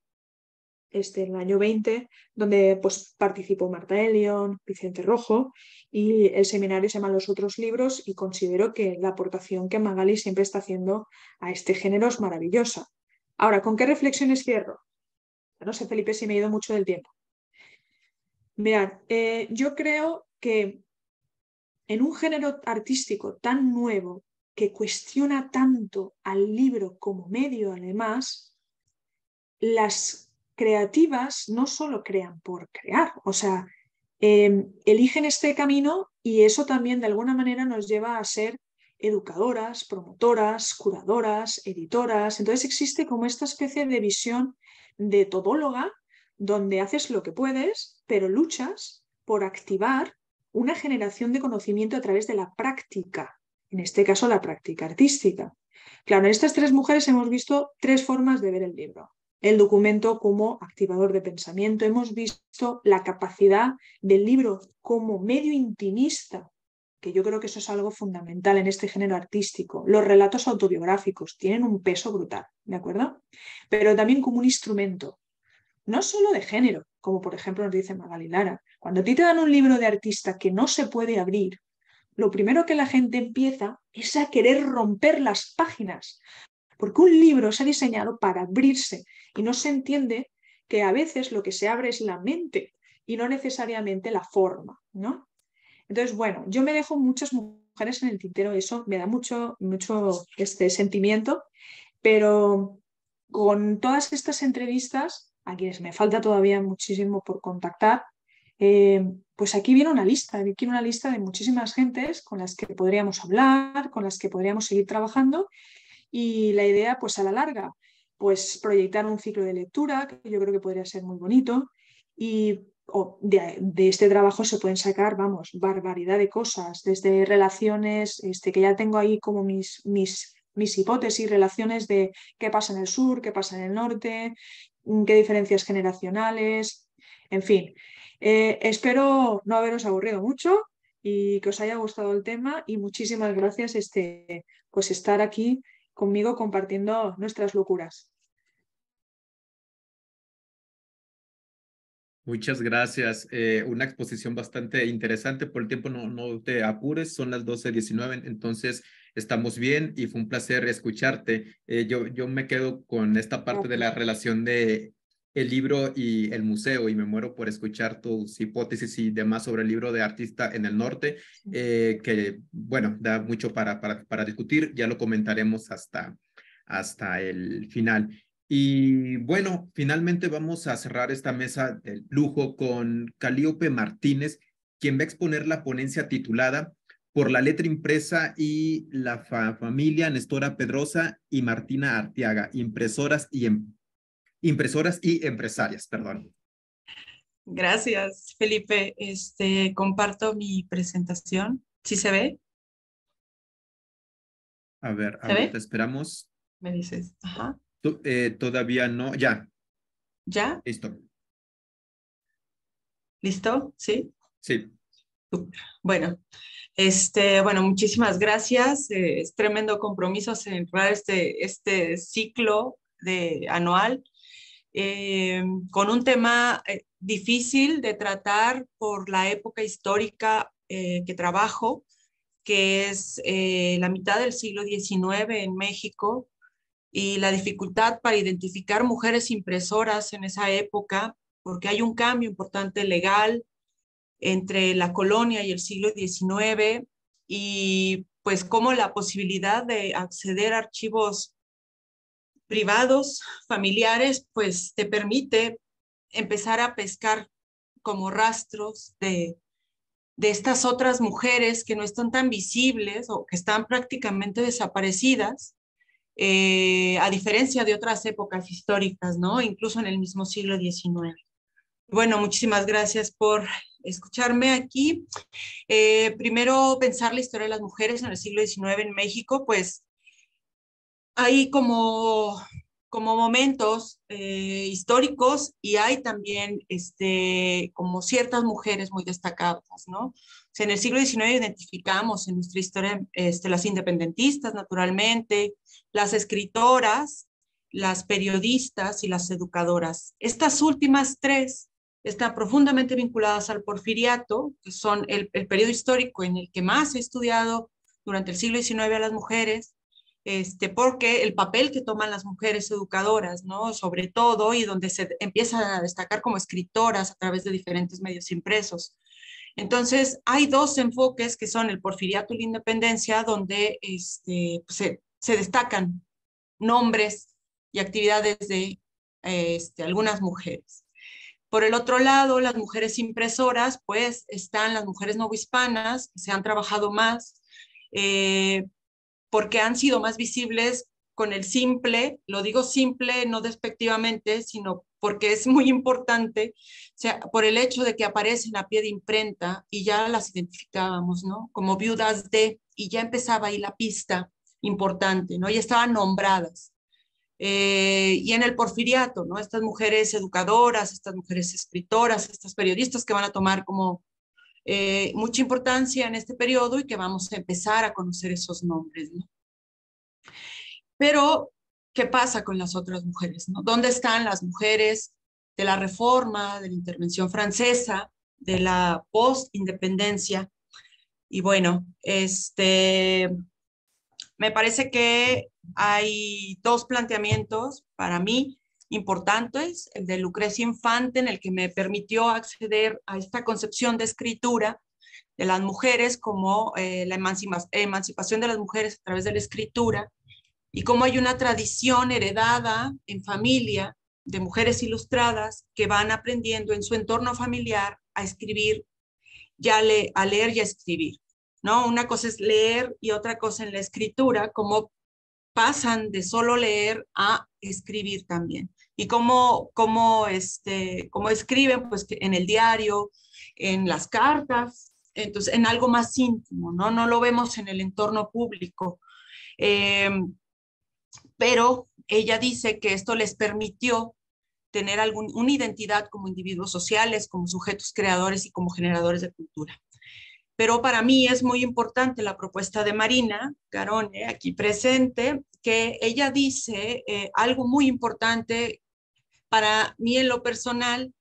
en el año 20, donde pues, participó Marta Elion, Vicente Rojo, y el seminario se llama Los otros libros, y considero que la aportación que Magali siempre está haciendo a este género es maravillosa. Ahora, ¿con qué reflexiones cierro? No sé, Felipe, si me he ido mucho del tiempo. Mirad, yo creo que en un género artístico tan nuevo que cuestiona tanto al libro como medio, además, las creativas no solo crean por crear, o sea, eligen este camino, y eso también de alguna manera nos lleva a ser educadoras, promotoras, curadoras, editoras. Entonces existe como esta especie de visión de todóloga, donde haces lo que puedes, pero luchas por activar una generación de conocimiento a través de la práctica, en este caso la práctica artística. Claro, en estas tres mujeres hemos visto tres formas de ver el libro. El documento como activador de pensamiento, hemos visto la capacidad del libro como medio intimista, que yo creo que eso es algo fundamental en este género artístico. Los relatos autobiográficos tienen un peso brutal, ¿de acuerdo? Pero también como un instrumento, no solo de género, como por ejemplo nos dice Magali Lara. Cuando a ti te dan un libro de artista que no se puede abrir, lo primero que la gente empieza es a querer romper las páginas, porque un libro se ha diseñado para abrirse, y no se entiende que a veces lo que se abre es la mente y no necesariamente la forma, ¿no? Entonces, bueno, yo me dejo muchas mujeres en el tintero, eso me da mucho sentimiento, pero con todas estas entrevistas, a quienes me falta todavía muchísimo por contactar, pues aquí viene una lista de muchísimas gentes con las que podríamos hablar, con las que podríamos seguir trabajando, y la idea, pues a la larga, pues proyectar un ciclo de lectura, que yo creo que podría ser muy bonito, y de este trabajo se pueden sacar, vamos, barbaridad de cosas, desde relaciones, que ya tengo ahí como mis hipótesis, relaciones de qué pasa en el sur, qué pasa en el norte, qué diferencias generacionales, en fin. Espero no haberos aburrido mucho y que os haya gustado el tema, y muchísimas gracias pues estar aquí conmigo compartiendo nuestras locuras. Muchas gracias. Una exposición bastante interesante. Por el tiempo no te apures, son las 12:19, entonces estamos bien y fue un placer escucharte. Yo me quedo con esta parte de la relación de el libro y el museo, y me muero por escuchar tus hipótesis y demás sobre el libro de Artista en el Norte, que bueno, da mucho para discutir. Ya lo comentaremos hasta el final. Y bueno, finalmente vamos a cerrar esta mesa del lujo con Calíope Martínez, quien va a exponer la ponencia titulada Por la letra impresa y la familia Nestora Pedrosa y Martina Arteaga, impresoras y empresarias, perdón. Gracias, Felipe. Comparto mi presentación. ¿Sí se ve? A ver, ¿Se ve? ahorita esperamos. Me dices. Ajá. Todavía no. Ya, ¿Ya? listo. ¿Listo? ¿Sí? Sí. Bueno, bueno, muchísimas gracias. Es tremendo compromiso cerrar este ciclo anual con un tema difícil de tratar por la época histórica que trabajo, que es la mitad del siglo XIX en México, y la dificultad para identificar mujeres impresoras en esa época, porque hay un cambio importante legal entre la colonia y el siglo XIX, y pues como la posibilidad de acceder a archivos privados, familiares, pues te permite empezar a pescar como rastros de estas otras mujeres que no están tan visibles o que están prácticamente desaparecidas, a diferencia de otras épocas históricas, ¿no? Incluso en el mismo siglo XIX. Bueno, muchísimas gracias por escucharme aquí. Primero, pensar la historia de las mujeres en el siglo XIX en México, pues hay como momentos históricos, y hay también como ciertas mujeres muy destacadas, ¿no? O sea, en el siglo XIX identificamos en nuestra historia las independentistas, naturalmente, las escritoras, las periodistas y las educadoras. Estas últimas tres están profundamente vinculadas al porfiriato, que son el periodo histórico en el que más he estudiado durante el siglo XIX a las mujeres, porque el papel que toman las mujeres educadoras, ¿no? Sobre todo, y donde se empiezan a destacar como escritoras a través de diferentes medios impresos. Entonces, hay dos enfoques que son el porfiriato y la independencia, donde se destacan nombres y actividades de algunas mujeres. Por el otro lado, las mujeres impresoras, pues están las mujeres novohispanas, que se han trabajado más, porque han sido más visibles con el simple, lo digo simple no despectivamente, sino porque es muy importante, o sea, por el hecho de que aparecen a pie de imprenta y ya las identificábamos, ¿no? Como viudas de, y ya empezaba ahí la pista importante, ¿no? Y estaban nombradas. Y en el porfiriato, ¿no? Estas mujeres educadoras, estas mujeres escritoras, estas periodistas que van a tomar como mucha importancia en este periodo, y que vamos a empezar a conocer esos nombres, ¿no? Pero, ¿qué pasa con las otras mujeres, ¿no? ¿Dónde están las mujeres de la Reforma, de la Intervención Francesa, de la post-independencia? Y bueno, me parece que hay dos planteamientos para mí importantes: el de Lucrecia Infante, en el que me permitió acceder a esta concepción de escritura de las mujeres como la emancipación de las mujeres a través de la escritura, y cómo hay una tradición heredada en familia de mujeres ilustradas que van aprendiendo en su entorno familiar a escribir, a leer y a escribir, ¿no? Una cosa es leer y otra cosa en la escritura, cómo pasan de solo leer a escribir también. Y cómo escriben, pues en el diario, en las cartas, entonces en algo más íntimo, ¿no? No lo vemos en el entorno público. Pero ella dice que esto les permitió tener una identidad como individuos sociales, como sujetos creadores y como generadores de cultura. Pero para mí es muy importante la propuesta de Marina Garone, aquí presente, que ella dice algo muy importante para mí en lo personal,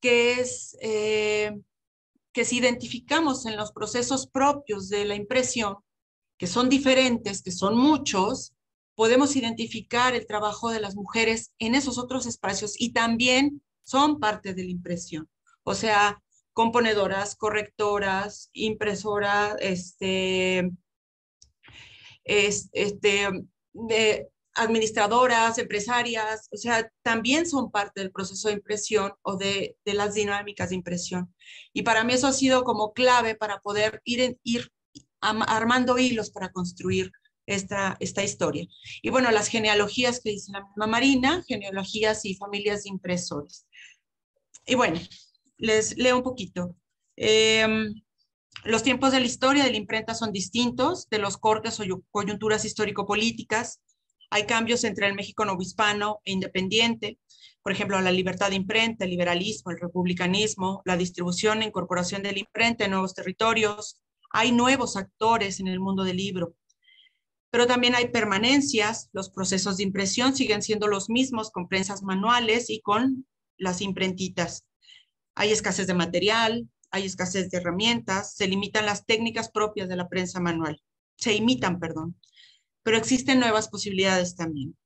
que es que si identificamos en los procesos propios de la impresión, que son diferentes, que son muchos, podemos identificar el trabajo de las mujeres en esos otros espacios, y también son parte de la impresión. O sea, componedoras, correctoras, impresoras, administradoras, empresarias, o sea, también son parte del proceso de impresión o de las dinámicas de impresión. Y para mí eso ha sido como clave para poder ir armando hilos para construir esta historia. Y bueno, las genealogías que dice la misma Marina, genealogías y familias de impresores. Y bueno, les leo un poquito. Los tiempos de la historia de la imprenta son distintos de los cortes o coyunturas histórico-políticas. Hay cambios entre el México novohispano e independiente, por ejemplo, la libertad de imprenta, el liberalismo, el republicanismo, la distribución e incorporación de la imprenta en nuevos territorios. Hay nuevos actores en el mundo del libro. Pero también hay permanencias, los procesos de impresión siguen siendo los mismos con prensas manuales y con las imprentitas. Hay escasez de material, hay escasez de herramientas, se limitan las técnicas propias de la prensa manual, pero existen nuevas posibilidades también.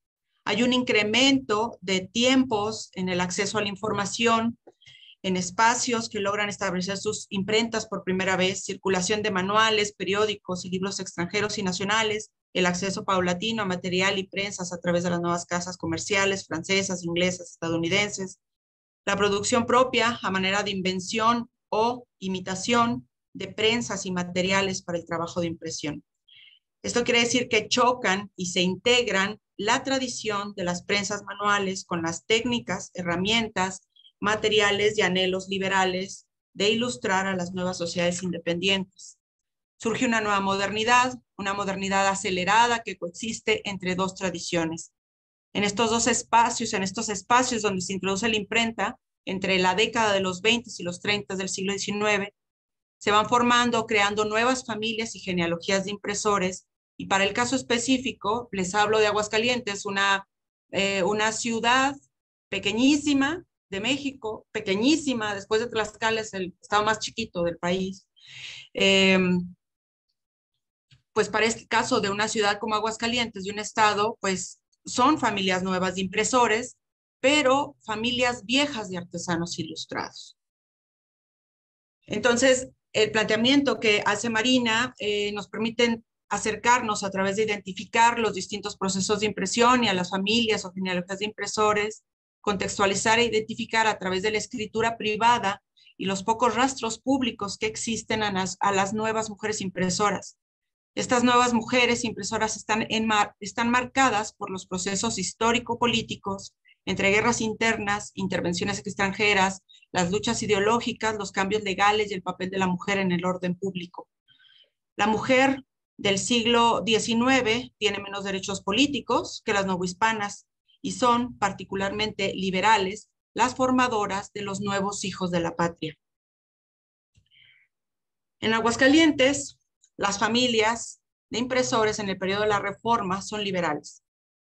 Hay un incremento de tiempos en el acceso a la información, en espacios que logran establecer sus imprentas por primera vez, circulación de manuales, periódicos y libros extranjeros y nacionales, el acceso paulatino a material y prensas a través de las nuevas casas comerciales francesas, inglesas, estadounidenses, la producción propia a manera de invención o imitación de prensas y materiales para el trabajo de impresión. Esto quiere decir que chocan y se integran la tradición de las prensas manuales con las técnicas, herramientas, materiales y anhelos liberales de ilustrar a las nuevas sociedades independientes. Surge una nueva modernidad, una modernidad acelerada que coexiste entre dos tradiciones. En estos espacios donde se introduce la imprenta, entre la década de los 20 y los 30 del siglo XIX, se van formando, creando nuevas familias y genealogías de impresores. Y para el caso específico, les hablo de Aguascalientes, una ciudad pequeñísima de México, pequeñísima, después de Tlaxcala es el estado más chiquito del país. Pues para este caso de una ciudad como Aguascalientes, de un estado, pues son familias nuevas de impresores, pero familias viejas de artesanos ilustrados. Entonces, el planteamiento que hace Marina nos permite acercarnos a través de identificar los distintos procesos de impresión y a las familias o genealogías de impresores, contextualizar e identificar a través de la escritura privada y los pocos rastros públicos que existen a las nuevas mujeres impresoras. Estas nuevas mujeres impresoras están marcadas por los procesos histórico-políticos, entre guerras internas, intervenciones extranjeras, las luchas ideológicas, los cambios legales y el papel de la mujer en el orden público. La mujer del siglo XIX tiene menos derechos políticos que las novohispanas y son particularmente liberales las formadoras de los nuevos hijos de la patria. En Aguascalientes, las familias de impresores en el periodo de la Reforma son liberales.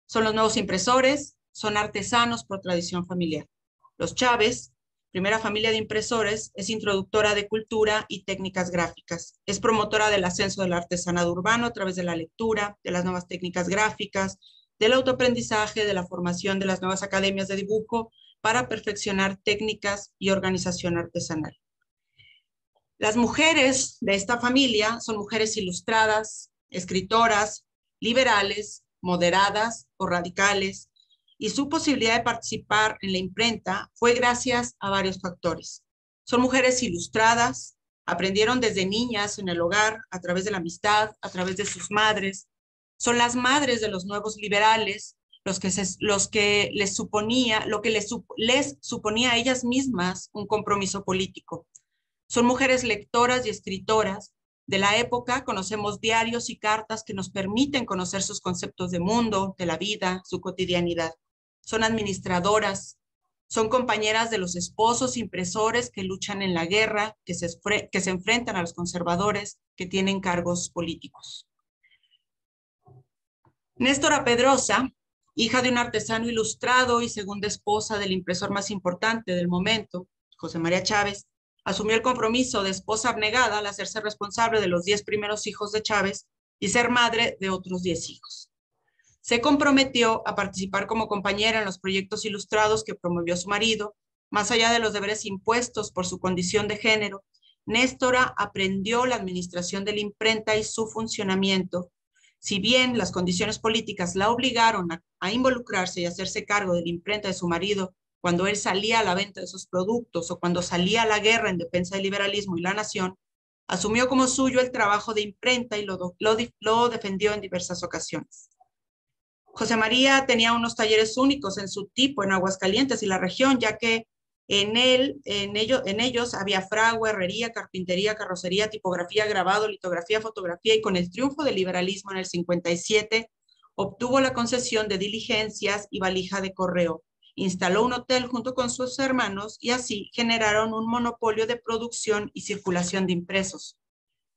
Son los nuevos impresores, son artesanos por tradición familiar. Los Chávez, primera familia de impresores, es introductora de cultura y técnicas gráficas. Es promotora del ascenso del artesanado urbano a través de la lectura, de las nuevas técnicas gráficas, del autoaprendizaje, de la formación de las nuevas academias de dibujo para perfeccionar técnicas y organización artesanal. Las mujeres de esta familia son mujeres ilustradas, escritoras, liberales, moderadas o radicales, y su posibilidad de participar en la imprenta fue gracias a varios factores. Son mujeres ilustradas, aprendieron desde niñas en el hogar, a través de la amistad, a través de sus madres. Son las madres de los nuevos liberales, lo que les suponía a ellas mismas un compromiso político. Son mujeres lectoras y escritoras. De la época conocemos diarios y cartas que nos permiten conocer sus conceptos de mundo, de la vida, su cotidianidad. Son administradoras, son compañeras de los esposos impresores que luchan en la guerra, que se enfrentan a los conservadores, que tienen cargos políticos. Néstora Pedrosa, hija de un artesano ilustrado y segunda esposa del impresor más importante del momento, José María Chávez, asumió el compromiso de esposa abnegada al hacerse responsable de los 10 primeros hijos de Chávez y ser madre de otros 10 hijos. Se comprometió a participar como compañera en los proyectos ilustrados que promovió su marido. Más allá de los deberes impuestos por su condición de género, Néstora aprendió la administración de la imprenta y su funcionamiento. Si bien las condiciones políticas la obligaron a involucrarse y hacerse cargo de la imprenta de su marido cuando él salía a la venta de sus productos o cuando salía a la guerra en defensa del liberalismo y la nación, asumió como suyo el trabajo de imprenta y lo defendió en diversas ocasiones. José María tenía unos talleres únicos en su tipo en Aguascalientes y la región, ya que En ellos había fragua, herrería, carpintería, carrocería, tipografía, grabado, litografía, fotografía, y con el triunfo del liberalismo en el 57 obtuvo la concesión de diligencias y valija de correo. Instaló un hotel junto con sus hermanos y así generaron un monopolio de producción y circulación de impresos.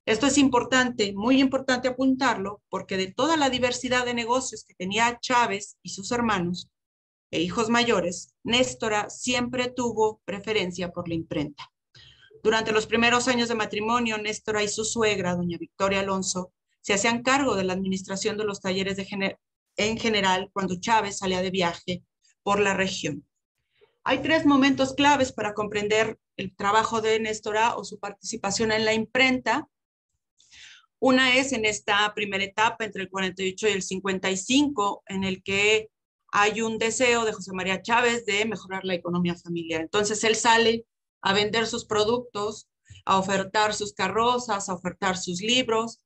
Esto es importante, muy importante apuntarlo, porque de toda la diversidad de negocios que tenía Chávez y sus hermanos e hijos mayores, Néstora siempre tuvo preferencia por la imprenta. Durante los primeros años de matrimonio, Néstora y su suegra, doña Victoria Alonso, se hacían cargo de la administración de los talleres en general cuando Chávez salía de viaje por la región. Hay 3 momentos claves para comprender el trabajo de Néstora o su participación en la imprenta. Una es en esta primera etapa, entre el 48 y el 55, en el que hay un deseo de José María Chávez de mejorar la economía familiar. Entonces él sale a vender sus productos, a ofertar sus carrozas, a ofertar sus libros,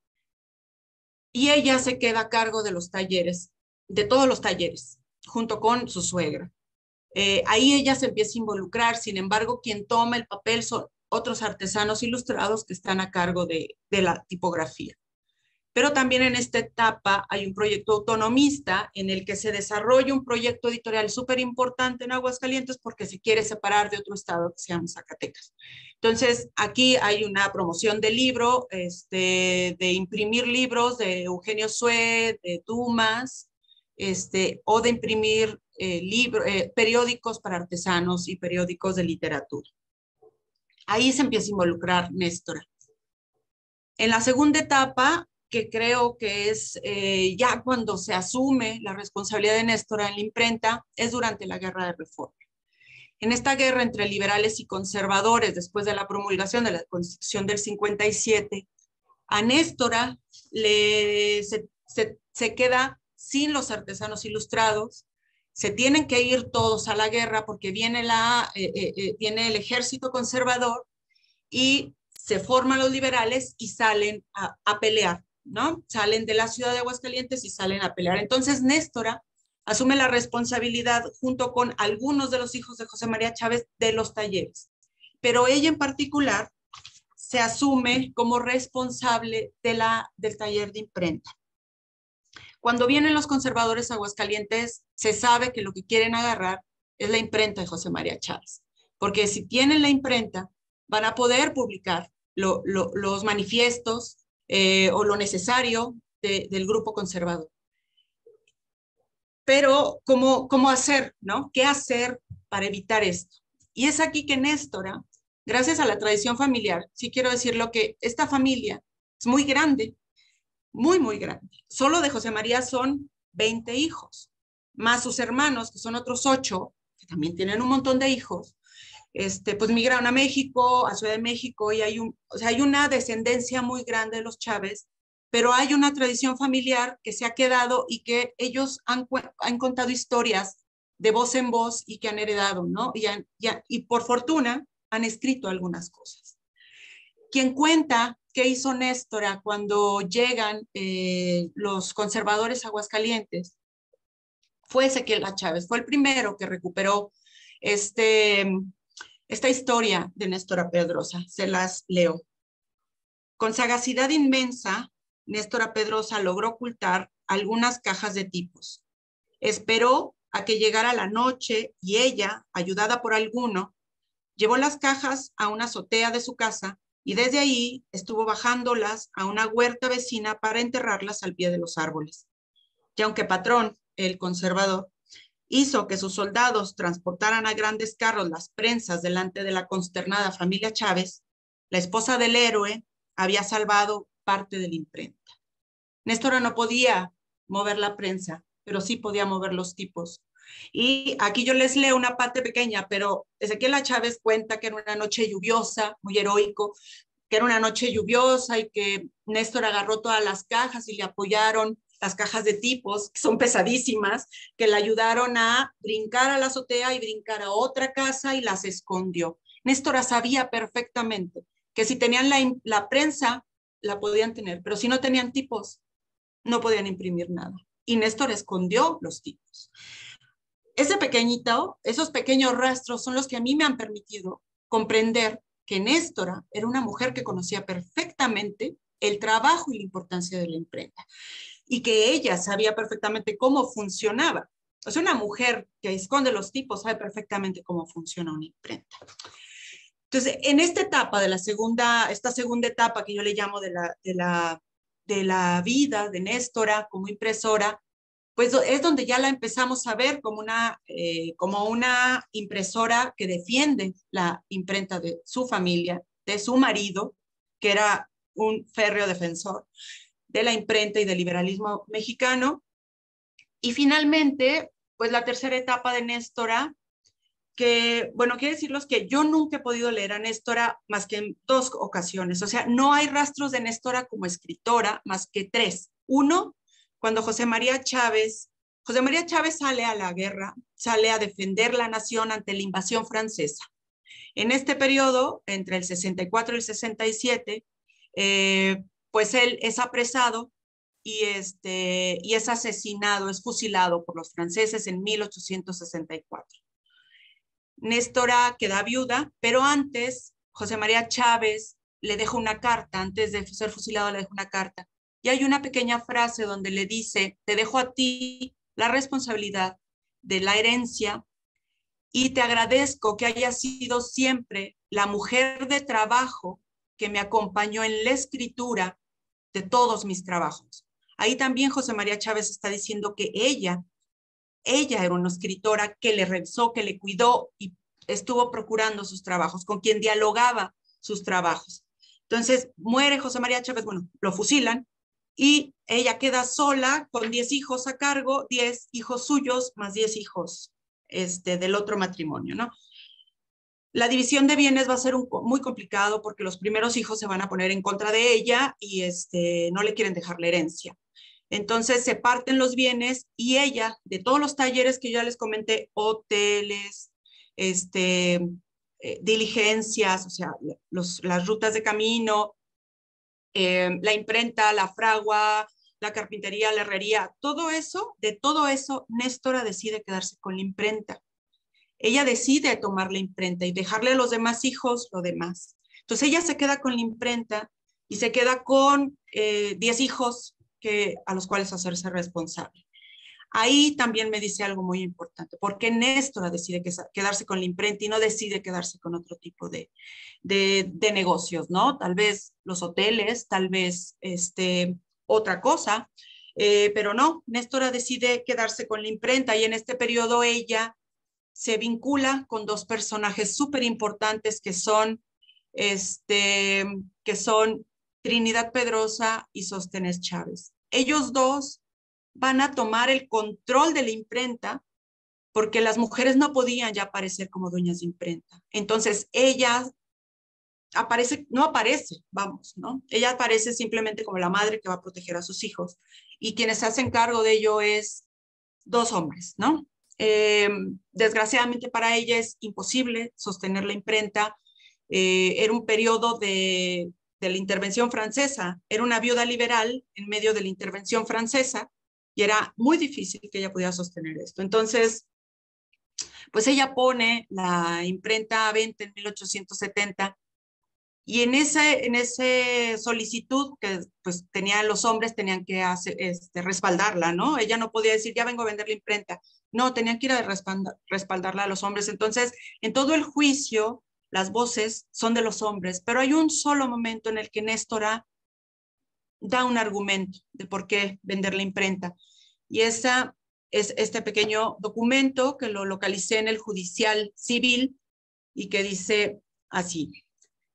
y ella se queda a cargo de los talleres, de todos los talleres, junto con su suegra. Ahí ella se empieza a involucrar, sin embargo, quien toma el papel son otros artesanos ilustrados que están a cargo de la tipografía. Pero también en esta etapa hay un proyecto autonomista en el que se desarrolla un proyecto editorial súper importante en Aguascalientes porque se quiere separar de otro estado que se llama Zacatecas. Entonces, aquí hay una promoción de libro, de imprimir libros de Eugenio Sued, de Dumas, o de imprimir periódicos para artesanos y periódicos de literatura. Ahí se empieza a involucrar Néstora. En la segunda etapa, que creo que es ya cuando se asume la responsabilidad de Néstora en la imprenta, es durante la Guerra de Reforma. En esta guerra entre liberales y conservadores, después de la promulgación de la Constitución del 57, a Néstora se queda sin los artesanos ilustrados, se tienen que ir todos a la guerra porque viene el ejército conservador y se forman los liberales y salen a pelear, ¿no? Salen de la ciudad de Aguascalientes y salen a pelear. Entonces Néstora asume la responsabilidad junto con algunos de los hijos de José María Chávez de los talleres, pero ella en particular se asume como responsable del taller de imprenta. Cuando vienen los conservadores a Aguascalientes, se sabe que lo que quieren agarrar es la imprenta de José María Chávez, porque si tienen la imprenta, van a poder publicar los manifiestos o lo necesario del grupo conservador. Pero, ¿cómo hacer, no? ¿Qué hacer para evitar esto? Y es aquí que Néstora, gracias a la tradición familiar, sí quiero decirlo que esta familia es muy grande, muy, muy grande. Solo de José María son 20 hijos, más sus hermanos, que son otros 8, que también tienen un montón de hijos, pues migraron a México, a Ciudad de México, y hay una descendencia muy grande de los Chávez, pero hay una tradición familiar que se ha quedado y que ellos han contado historias de voz en voz y que han heredado, ¿no? Y por fortuna han escrito algunas cosas. Quien cuenta qué hizo Néstora cuando llegan los conservadores a Aguascalientes fue Ezequiel A. Chávez. Fue el primero que recuperó esta historia de Néstora Pedrosa. Se las leo. Con sagacidad inmensa, Néstora Pedrosa logró ocultar algunas cajas de tipos. Esperó a que llegara la noche y ella, ayudada por alguno, llevó las cajas a una azotea de su casa y desde ahí estuvo bajándolas a una huerta vecina para enterrarlas al pie de los árboles. Y aunque Patrón, el conservador, hizo que sus soldados transportaran a grandes carros las prensas delante de la consternada familia Chávez, la esposa del héroe había salvado parte de la imprenta. Néstora no podía mover la prensa, pero sí podía mover los tipos. Y aquí yo les leo una parte pequeña, pero Ezequiel A. Chávez cuenta que era una noche lluviosa, muy heroico, que era una noche lluviosa y que Néstor agarró todas las cajas y le apoyaron las cajas de tipos, que son pesadísimas, que le ayudaron a brincar a la azotea y brincar a otra casa y las escondió. Néstora sabía perfectamente que si tenían la prensa, la podían tener, pero si no tenían tipos, no podían imprimir nada. Y Néstor escondió los tipos. ese pequeñito, esos pequeños rastros son los que a mí me han permitido comprender que Néstora era una mujer que conocía perfectamente el trabajo y la importancia de la imprenta y que ella sabía perfectamente cómo funcionaba. O sea, una mujer que esconde los tipos sabe perfectamente cómo funciona una imprenta. Entonces, en esta etapa de esta segunda etapa que yo le llamo de la vida de Néstora como impresora, pues es donde ya la empezamos a ver como una impresora que defiende la imprenta de su familia, de su marido, que era un férreo defensor de la imprenta y del liberalismo mexicano. Y finalmente, pues la tercera etapa de Néstora, que, bueno, quiero decirles que yo nunca he podido leer a Néstora más que en 2 ocasiones. O sea, no hay rastros de Néstora como escritora más que 3. Uno, cuando José María Chávez sale a la guerra, sale a defender la nación ante la invasión francesa. En este periodo, entre el 64 y el 67, pues él es apresado y es asesinado, es fusilado por los franceses en 1864. Néstora queda viuda, pero antes José María Chávez le deja una carta, antes de ser fusilado le deja una carta, y hay una pequeña frase donde le dice: te dejo a ti la responsabilidad de la herencia y te agradezco que hayas sido siempre la mujer de trabajo que me acompañó en la escritura de todos mis trabajos. Ahí también José María Chávez está diciendo que ella era una escritora que le revisó, que le cuidó y estuvo procurando sus trabajos, con quien dialogaba sus trabajos. Entonces muere José María Chávez, bueno, lo fusilan y ella queda sola con 10 hijos a cargo, 10 hijos suyos más 10 hijos del otro matrimonio, ¿no? La división de bienes va a ser muy complicado porque los primeros hijos se van a poner en contra de ella y no le quieren dejar la herencia. Entonces se parten los bienes y ella, de todos los talleres que yo ya les comenté, hoteles, diligencias, o sea, las rutas de camino, la imprenta, la fragua, la carpintería, la herrería, de todo eso, Néstora decide quedarse con la imprenta. Ella decide tomar la imprenta y dejarle a los demás hijos lo demás. Entonces ella se queda con la imprenta y se queda con 10 hijos a los cuales hacerse responsable. Ahí también me dice algo muy importante. ¿Por qué Néstora decide quedarse con la imprenta y no decide quedarse con otro tipo de negocios, ¿no? Tal vez los hoteles, tal vez otra cosa, pero no, Néstora decide quedarse con la imprenta y en este periodo ella se vincula con 2 personajes súper importantes que son Trinidad Pedrosa y Sóstenes Chávez. Ellos 2 van a tomar el control de la imprenta porque las mujeres no podían ya aparecer como dueñas de imprenta. Entonces ella no aparece, ¿no? Ella aparece simplemente como la madre que va a proteger a sus hijos y quienes se hacen cargo de ello es 2 hombres, ¿no? Desgraciadamente para ella es imposible sostener la imprenta. Era un periodo de la intervención francesa, era una viuda liberal en medio de la intervención francesa y era muy difícil que ella pudiera sostener esto. Entonces, pues ella pone la imprenta a venta en 1870 y en ese solicitud que pues los hombres tenían que respaldarla, ¿no? Ella no podía decir, ya vengo a vender la imprenta. No, tenían que ir a respaldarla a los hombres. Entonces, en todo el juicio, las voces son de los hombres, pero hay un solo momento en el que Néstora da un argumento de por qué vender la imprenta. Y esa es este pequeño documento que lo localicé en el Judicial Civil y que dice así: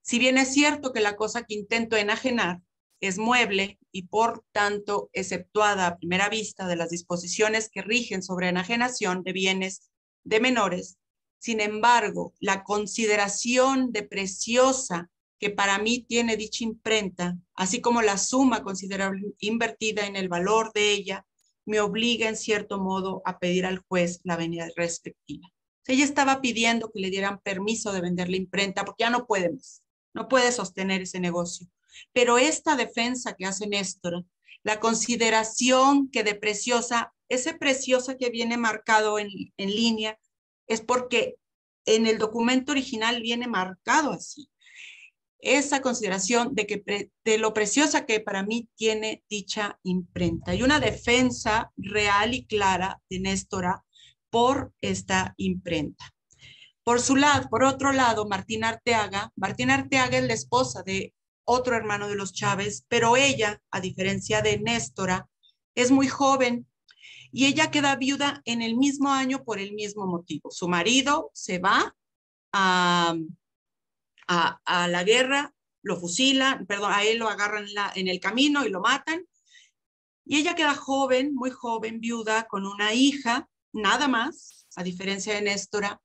si bien es cierto que la cosa que intento enajenar es mueble y por tanto exceptuada a primera vista de las disposiciones que rigen sobre enajenación de bienes de menores, sin embargo, la consideración de preciosa que para mí tiene dicha imprenta, así como la suma considerable invertida en el valor de ella, me obliga en cierto modo a pedir al juez la venia respectiva. Ella estaba pidiendo que le dieran permiso de vender la imprenta porque ya no puede más, no puede sostener ese negocio. Pero esta defensa que hace Néstor, la consideración que de preciosa ese preciosa que viene marcado en línea es porque en el documento original viene marcado así. Esa consideración de lo preciosa que para mí tiene dicha imprenta y una defensa real y clara de Néstora por esta imprenta. Por otro lado, Martina Arteaga es la esposa de otro hermano de los Chávez, pero ella, a diferencia de Néstora, es muy joven y ella queda viuda en el mismo año por el mismo motivo. Su marido se va a la guerra, lo fusilan, perdón, a él lo agarran en el camino y lo matan. Y ella queda joven, muy joven, viuda, con una hija, nada más, a diferencia de Néstora.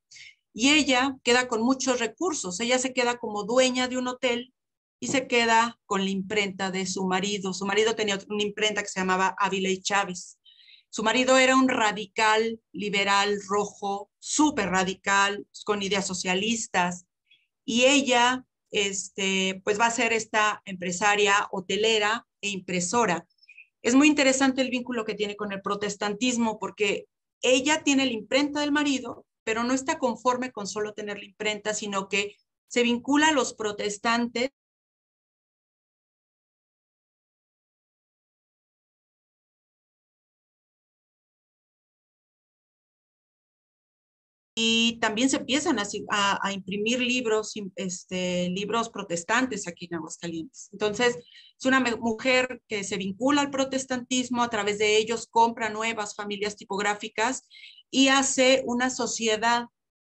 Y ella queda con muchos recursos. Ella se queda como dueña de un hotel y se queda con la imprenta de su marido. Su marido tenía una imprenta que se llamaba Ávila y Chávez. Su marido era un radical, liberal, rojo, súper radical, con ideas socialistas. Y ella, pues va a ser esta empresaria hotelera e impresora. Es muy interesante el vínculo que tiene con el protestantismo porque ella tiene la imprenta del marido, pero no está conforme con solo tener la imprenta, sino que se vincula a los protestantes y también se empiezan a imprimir libros, libros protestantes aquí en Aguascalientes. Entonces, es una mujer que se vincula al protestantismo, a través de ellos compra nuevas familias tipográficas y hace una sociedad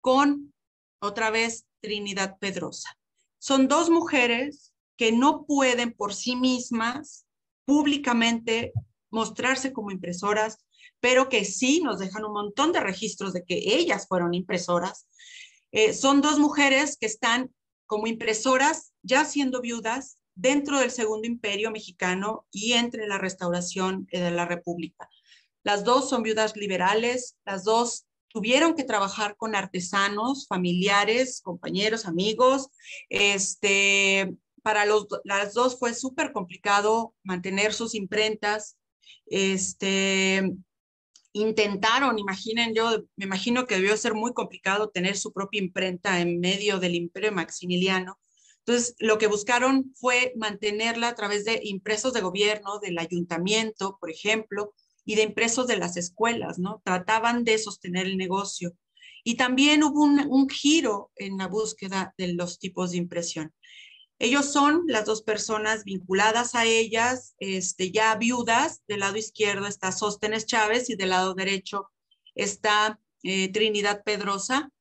con, otra vez, Trinidad Pedrosa. Son dos mujeres que no pueden por sí mismas públicamente mostrarse como impresoras, pero que sí nos dejan un montón de registros de que ellas fueron impresoras. Son dos mujeres que están como impresoras, ya siendo viudas, dentro del Segundo Imperio Mexicano y entre la Restauración de la República. Las dos son viudas liberales, las dos tuvieron que trabajar con artesanos, familiares, compañeros, amigos. Para las dos fue súper complicado mantener sus imprentas. Intentaron, me imagino que debió ser muy complicado tener su propia imprenta en medio del Imperio Maximiliano. Entonces, lo que buscaron fue mantenerla a través de impresos de gobierno, del ayuntamiento, por ejemplo, y de impresos de las escuelas, ¿no? Trataban de sostener el negocio. Y también hubo un giro en la búsqueda de los tipos de impresión. Ellos son las dos personas vinculadas a ellas, ya viudas. Del lado izquierdo está Sóstenes Chávez y del lado derecho está Trinidad Pedrosa,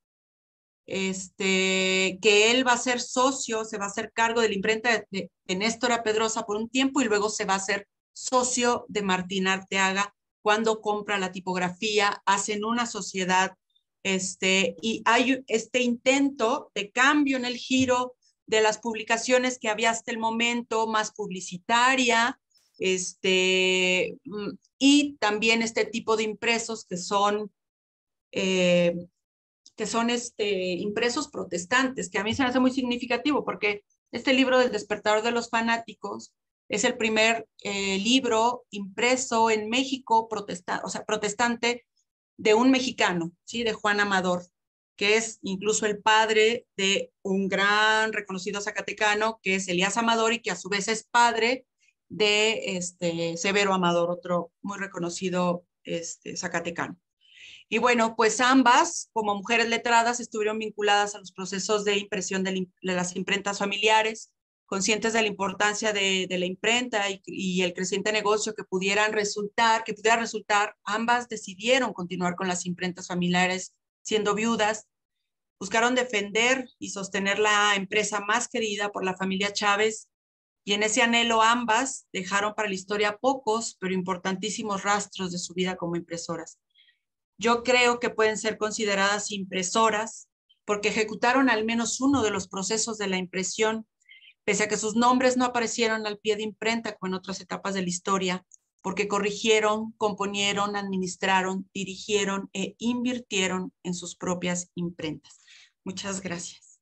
que él va a ser socio, se va a hacer cargo de la imprenta de Néstora Pedrosa por un tiempo y luego se va a hacer socio de Martín Arteaga cuando compra la tipografía, hacen una sociedad, y hay este intento de cambio en el giro de las publicaciones que había hasta el momento, más publicitaria, y también este tipo de impresos que son impresos protestantes, que a mí se me hace muy significativo, porque este libro del Despertador de los Fanáticos es el primer libro impreso en México protestante de un mexicano, ¿sí? De Juan Amador, que es incluso el padre de un gran reconocido zacatecano, que es Elías Amador, y que a su vez es padre de Severo Amador, otro muy reconocido zacatecano. Y bueno, pues ambas, como mujeres letradas, estuvieron vinculadas a los procesos de impresión de las imprentas familiares, conscientes de la importancia de la imprenta y el creciente negocio que pudiera resultar, ambas decidieron continuar con las imprentas familiares siendo viudas. Buscaron defender y sostener la empresa más querida por la familia Chávez, y en ese anhelo ambas dejaron para la historia pocos, pero importantísimos rastros de su vida como impresoras. Yo creo que pueden ser consideradas impresoras porque ejecutaron al menos uno de los procesos de la impresión, pese a que sus nombres no aparecieron al pie de imprenta como en otras etapas de la historia, porque corrigieron, componieron, administraron, dirigieron e invirtieron en sus propias imprentas. Muchas gracias.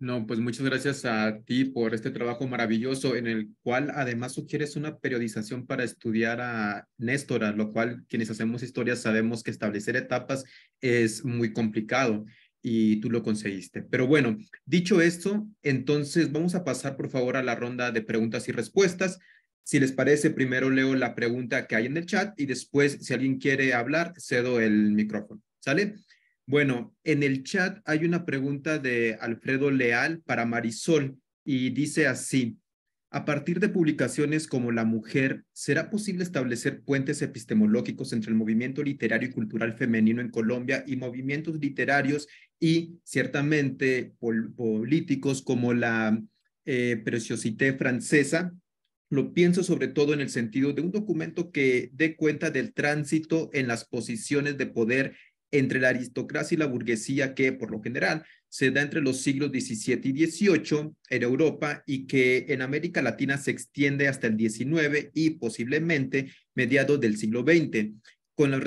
No, pues muchas gracias a ti por este trabajo maravilloso en el cual además sugieres una periodización para estudiar a Néstora, lo cual quienes hacemos historias sabemos que establecer etapas es muy complicado y tú lo conseguiste. Pero bueno, dicho esto, entonces vamos a pasar por favor a la ronda de preguntas y respuestas. Si les parece, primero leo la pregunta que hay en el chat y después, si alguien quiere hablar, cedo el micrófono. ¿Sale? Bueno, en el chat hay una pregunta de Alfredo Leal para Marisol y dice así: a partir de publicaciones como La Mujer, ¿será posible establecer puentes epistemológicos entre el movimiento literario y cultural femenino en Colombia y movimientos literarios y ciertamente políticos como la Preciosité francesa? Lo pienso sobre todo en el sentido de un documento que dé cuenta del tránsito en las posiciones de poder entre la aristocracia y la burguesía que, por lo general, se da entre los siglos XVII y XVIII en Europa y que en América Latina se extiende hasta el XIX y posiblemente mediados del siglo XX, con las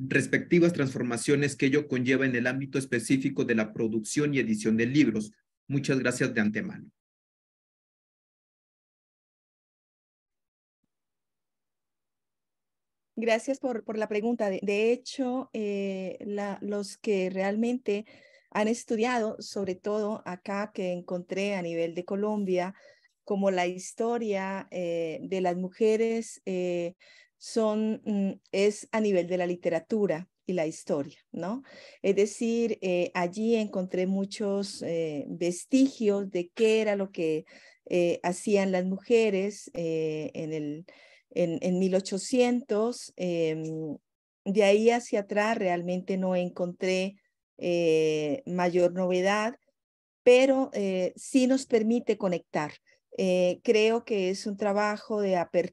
respectivas transformaciones que ello conlleva en el ámbito específico de la producción y edición de libros. Muchas gracias de antemano. Gracias por la pregunta. De hecho, los que realmente han estudiado, sobre todo acá que encontré a nivel de Colombia, como la historia de las mujeres es a nivel de la literatura y la historia, ¿no? Es decir, allí encontré muchos vestigios de qué era lo que hacían las mujeres en 1800. De ahí hacia atrás realmente no encontré mayor novedad, pero sí nos permite conectar. Creo que es un trabajo de apertura